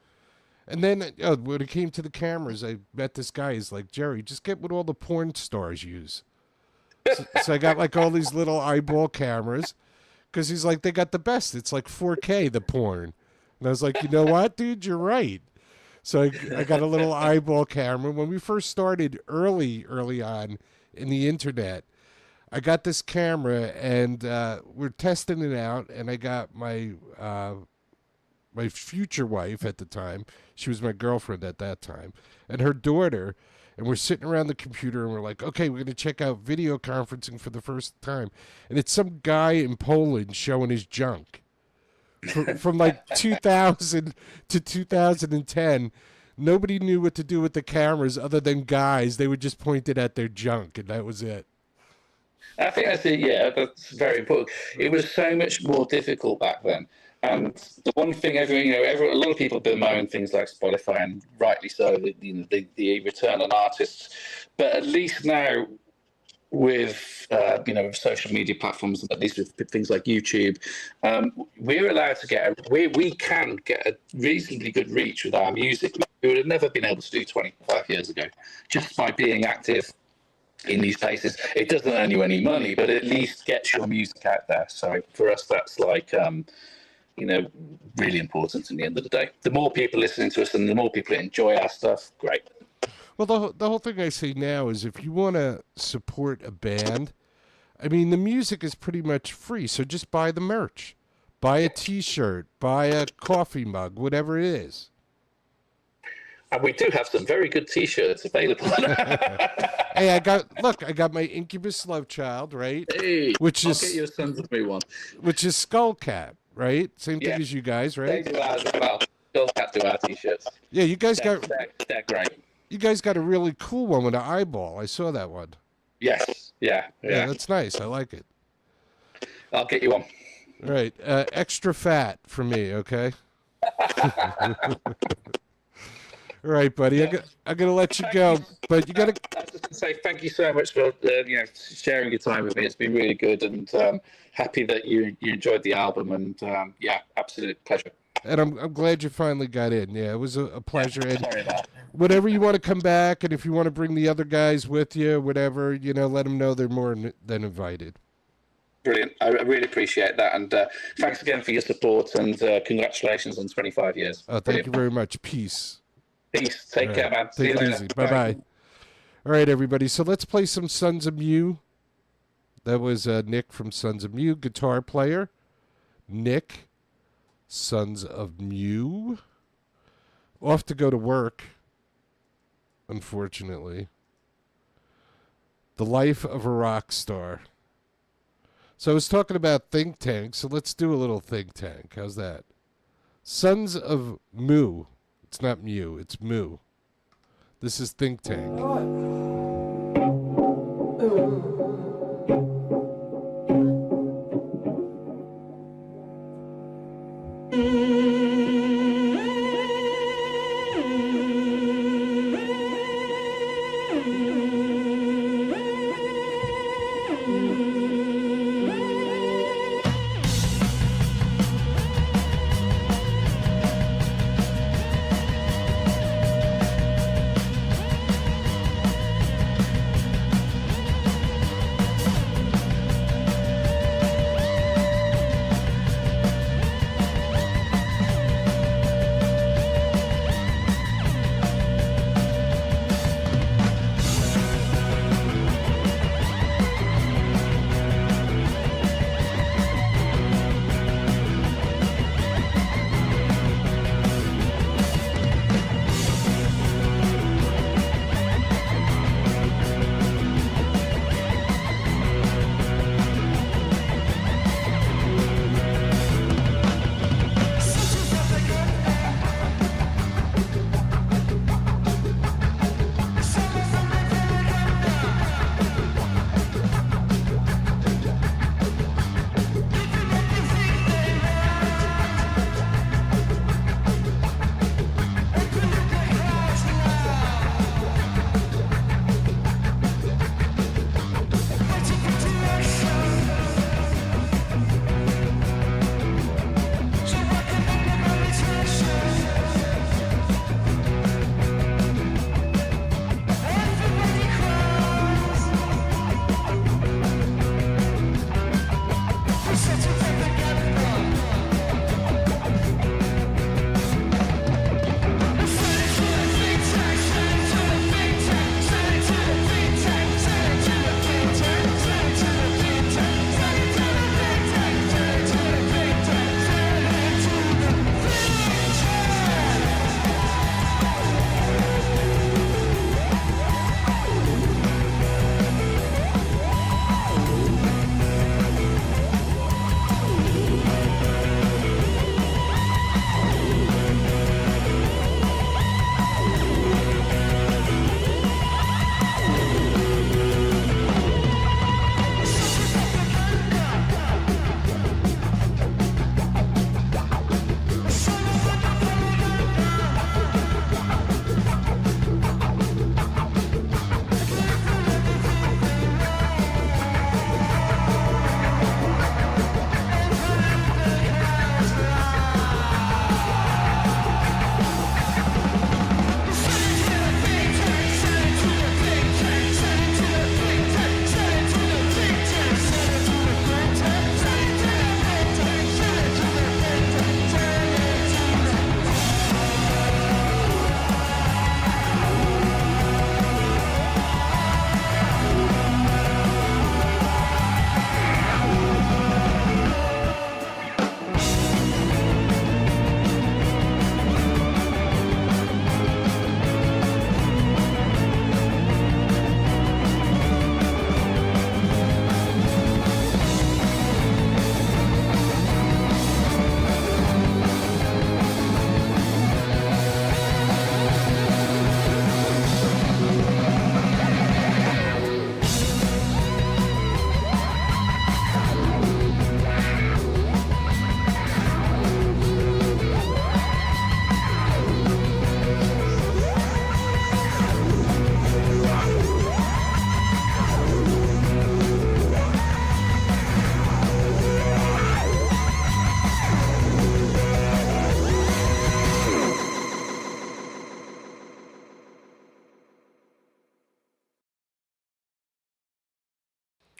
And then when it came to the cameras, I met this guy. He's like, Jerry, just get what all the porn stars use. So I got like all these little eyeball cameras because he's like, they got the best. It's like 4K, the porn. And I was like, you know what, dude, you're right. So I got a little eyeball camera. When we first started early on in the internet, I got this camera and we're testing it out. And I got my my future wife at the time. She was my girlfriend at that time, and her daughter. And we're sitting around the computer and we're like, okay, we're going to check out video conferencing for the first time. And it's some guy in Poland showing his junk. From like 2000 to 2010, nobody knew what to do with the cameras other than guys. They would just point it at their junk, and that was it. I think that's it. Yeah, that's very important. It was so much more difficult back then. And the one thing a lot of people bemoan things like Spotify, and rightly so, the return on artists. But at least now, with social media platforms, at least with things like YouTube, we're allowed to we can get a reasonably good reach with our music. We would have never been able to do 25 years ago, just by being active in these places. It doesn't earn you any money, but at least gets your music out there. So for us, that's like really important in the end of the day. The more people listening to us and the more people enjoy our stuff, great. Well, the whole thing I say now is if you want to support a band, I mean, the music is pretty much free, so just buy the merch. Buy a T-shirt, buy a coffee mug, whatever it is. And we do have some very good T-shirts available. Hey, I got my Incubus Love Child, right? Hey, which I'll is get your Sons of Me one. Which is Skullcat, right? Same thing as you guys, right? They do ours as well. Skullcat do our T-shirts. Yeah, you guys they're great. You guys got a really cool one with an eyeball. I saw that one. Yes. Yeah. That's nice. I like it. I'll get you one. All right. Extra fat for me, okay? All right, buddy. I'm gonna let you go, but you gotta. I was just gonna say thank you so much for sharing your time with me. It's been really good, and happy that you enjoyed the album, and absolute pleasure. And I'm glad you finally got in. Yeah, it was a pleasure. Sorry about that. Whenever you want to come back, and if you want to bring the other guys with you, whatever, let them know they're more than invited. Brilliant. I really appreciate that. And thanks again for your support, and congratulations on 25 years. Thank you very much. Peace. Peace. Take care, man. Take it easy. Bye-bye. All right, everybody. So let's play some Sons of Mew. That was Nick from Sons of Mew, guitar player. Nick, Sons of Mew. Off to go to work, unfortunately. The life of a rock star. So I was talking about think tank, so let's do a little think tank. How's that? Sons of Moo. It's not Mew, it's Moo. This is Think Tank.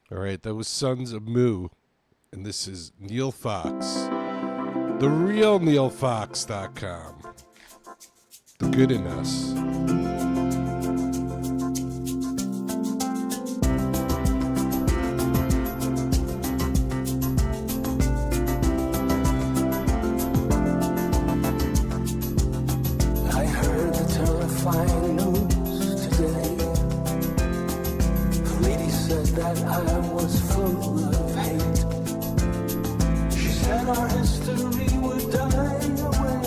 All right, that was Sons of Moo, and this is Neil Fox. The real NeilFox.com. The good in us. I heard the terrifying news today. The lady said that I was full of hate. She said our history would die away.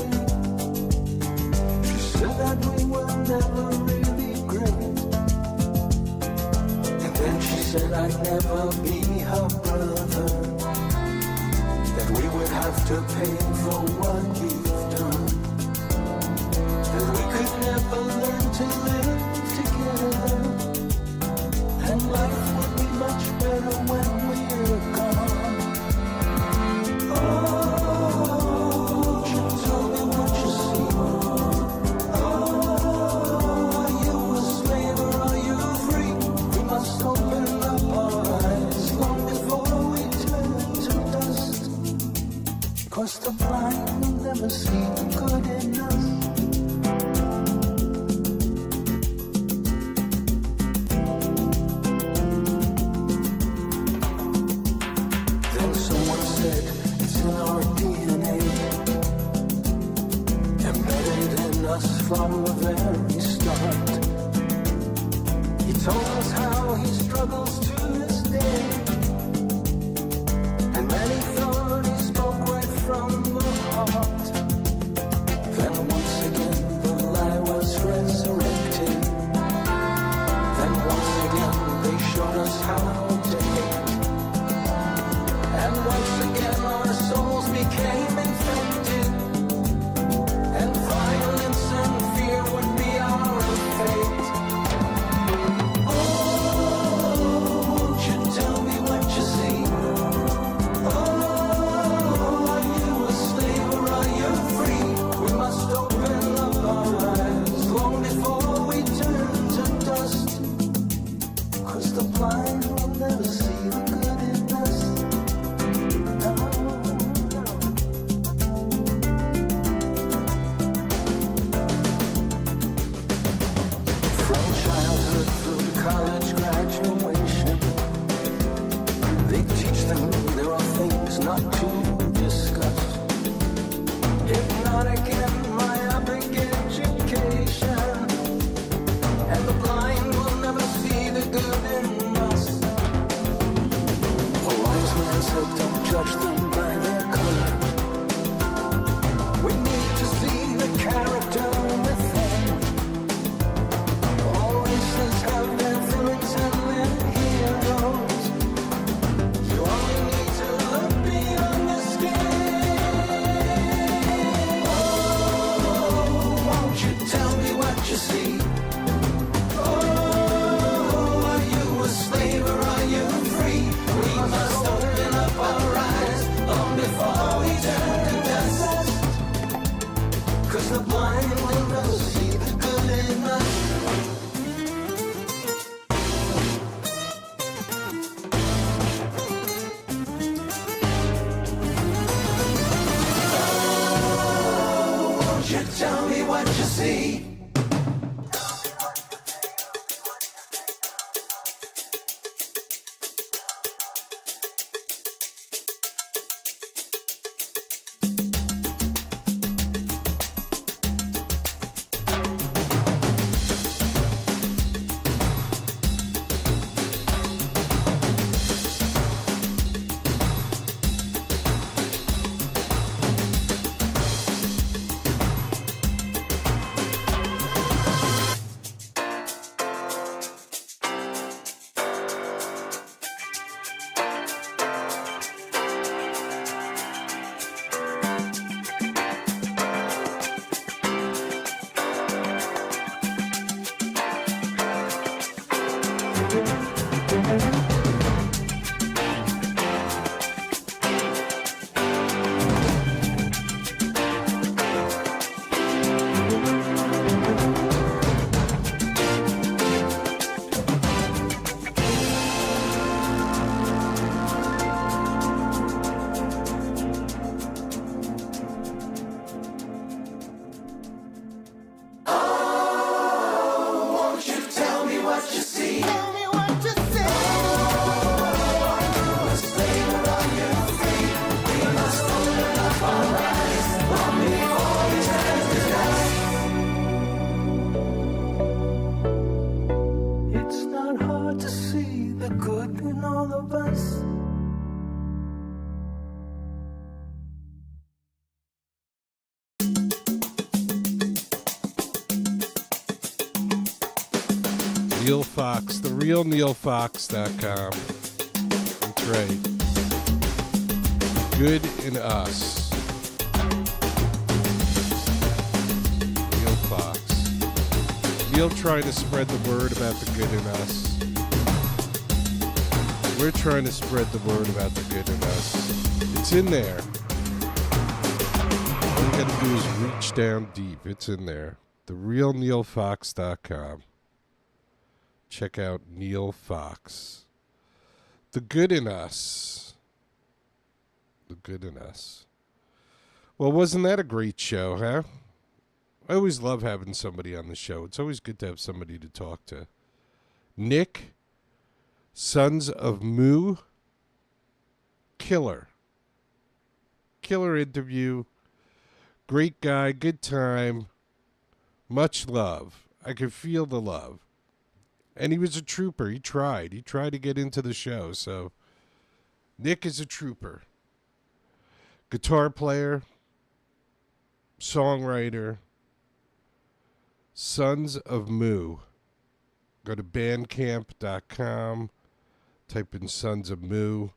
She said that we were never really great. And then she said I'd never be her brother. That we would have to pay for what we've done. That we could never learn to live together. And life would be much better when we're gone. Oh, you tell me what you see. Oh, are you a slave or are you free? We must open up our eyes long before we turn to dust. 'Cause the blind will never see the good in us. Then someone said it's in our DNA, embedded in us from the very start. He told us how he struggles to this day, and many thought he spoke right from the heart. Then once again the lie was resurrected. Then once again they showed us how to hate. And once again our souls became infected. And violence and fear would be our fate. Oh, won't you tell me what you see? Oh, are you a slave or are you free? We must open up our eyes long before we turn to dust. 'Cause the blind will never see the good in us. No, no. From childhood through to college graduation, they teach them there are things not to discuss. Hypnotic and myopic education, and the blind will never see the good in us. A wise man said don't judge them by their color. We need to see the character within. All races have their villains and their heroes. You only need to look beyond the skin. Oh, won't you tell me what you see? Oh, are you a slave or are you free? We must open up our eyes long before we turn to dust. 'Cause the blind will never see the good in us. Won't you tell me what you see? you see. Tell me what you see. It's not hard to see the good in all of us. Neil Fox, the real NeilFox.com. That's right. Good in us. Neil Fox. Neil trying to spread the word about the good in us. We're trying to spread the word about the good in us. It's in there. All you gotta do is reach down deep. It's in there. The real NeilFox.com. Check out Neil Fox. The good in us. The good in us. Well, wasn't that a great show, huh? I always love having somebody on the show. It's always good to have somebody to talk to. Nick, Sons of Moo. Killer. Killer interview. Great guy, good time. Much love. I could feel the love. And he was a trooper. He tried. He tried to get into the show. So, Nick is a trooper. Guitar player. Songwriter. Sons of Moo. Go to bandcamp.com. Type in Sons of Moo.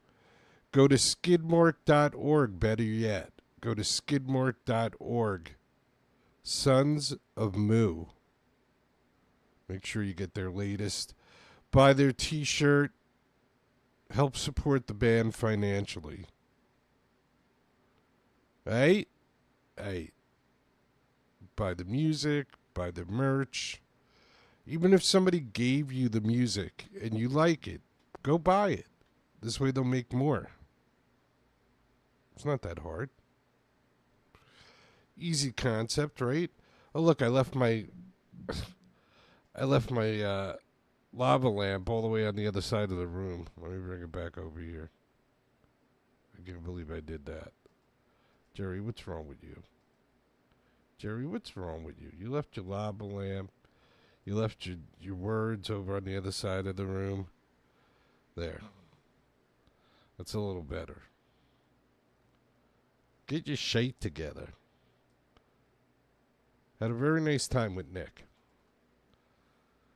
Go to skidmark.org. Better yet. Go to skidmark.org. Sons of Moo. Make sure you get their latest. Buy their t-shirt. Help support the band financially. Right? Right. Buy the music. Buy the merch. Even if somebody gave you the music and you like it, go buy it. This way they'll make more. It's not that hard. Easy concept, right? Oh, look, I left my lava lamp all the way on the other side of the room. Let me bring it back over here. I can't believe I did that. Jerry, what's wrong with you? Jerry, what's wrong with you? You left your lava lamp. You left your words over on the other side of the room. There. That's a little better. Get your shit together. Had a very nice time with Nick.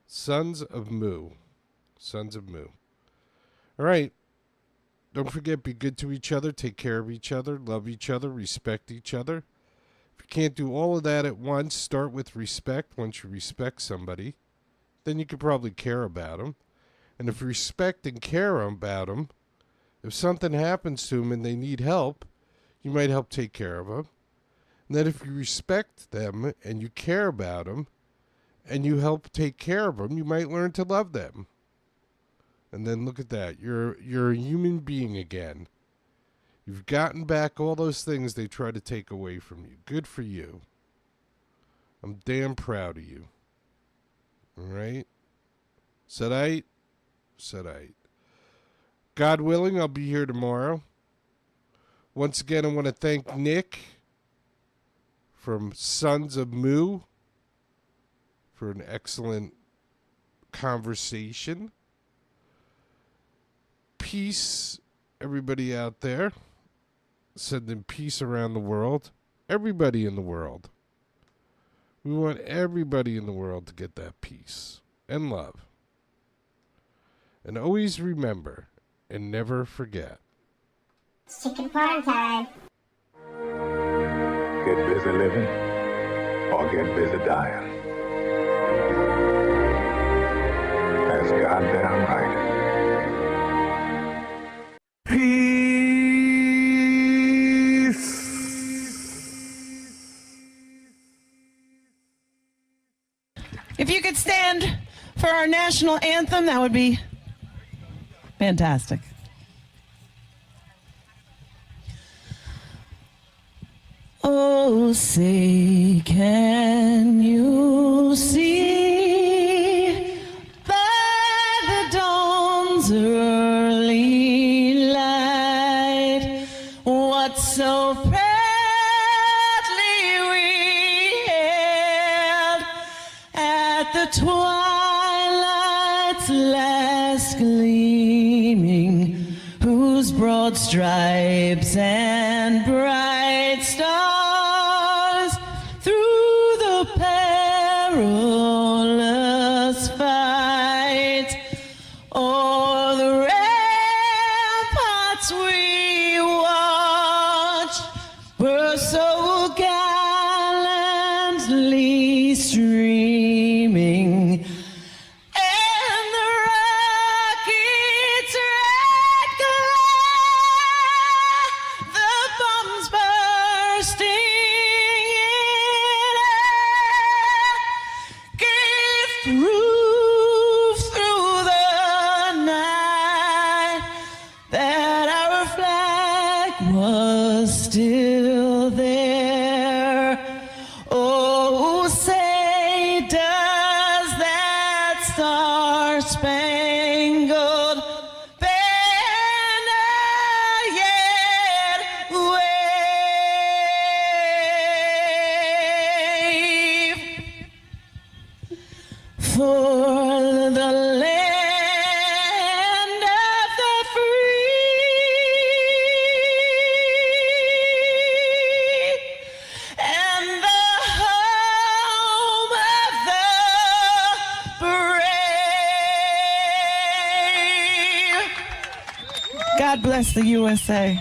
Sons of Moo. Sons of Moo. All right. Don't forget, be good to each other. Take care of each other. Love each other. Respect each other. If you can't do all of that at once, start with respect. Once you respect somebody, then you could probably care about them. And if you respect and care about them, if something happens to them and they need help, you might help take care of them. And then if you respect them and you care about them and you help take care of them, you might learn to love them. And then look at that. You're a human being again. You've gotten back all those things they try to take away from you. Good for you. I'm damn proud of you. All right? Sedite? Sedite. God willing, I'll be here tomorrow. Once again, I want to thank Nick from Sons of Moo for an excellent conversation. Peace, everybody out there. Sending peace around the world. Everybody in the world. We want everybody in the world to get that peace and love. And always remember and never forget. It's chicken party time. Get busy living or get busy dying. That's goddamn right. If you could stand for our national anthem, that would be fantastic. Oh, say, can you see the at the twilight's last gleaming, whose broad stripes and bright stars through the perilous fight o'er the ramparts we watched were so gallantly streaming, and the rockets' red glare, the bombs bursting in air, gave proof through the night that our flag was still there. Oh, say does that star-spangled banner yet wave for the land of the free and the home of the brave. God bless the USA.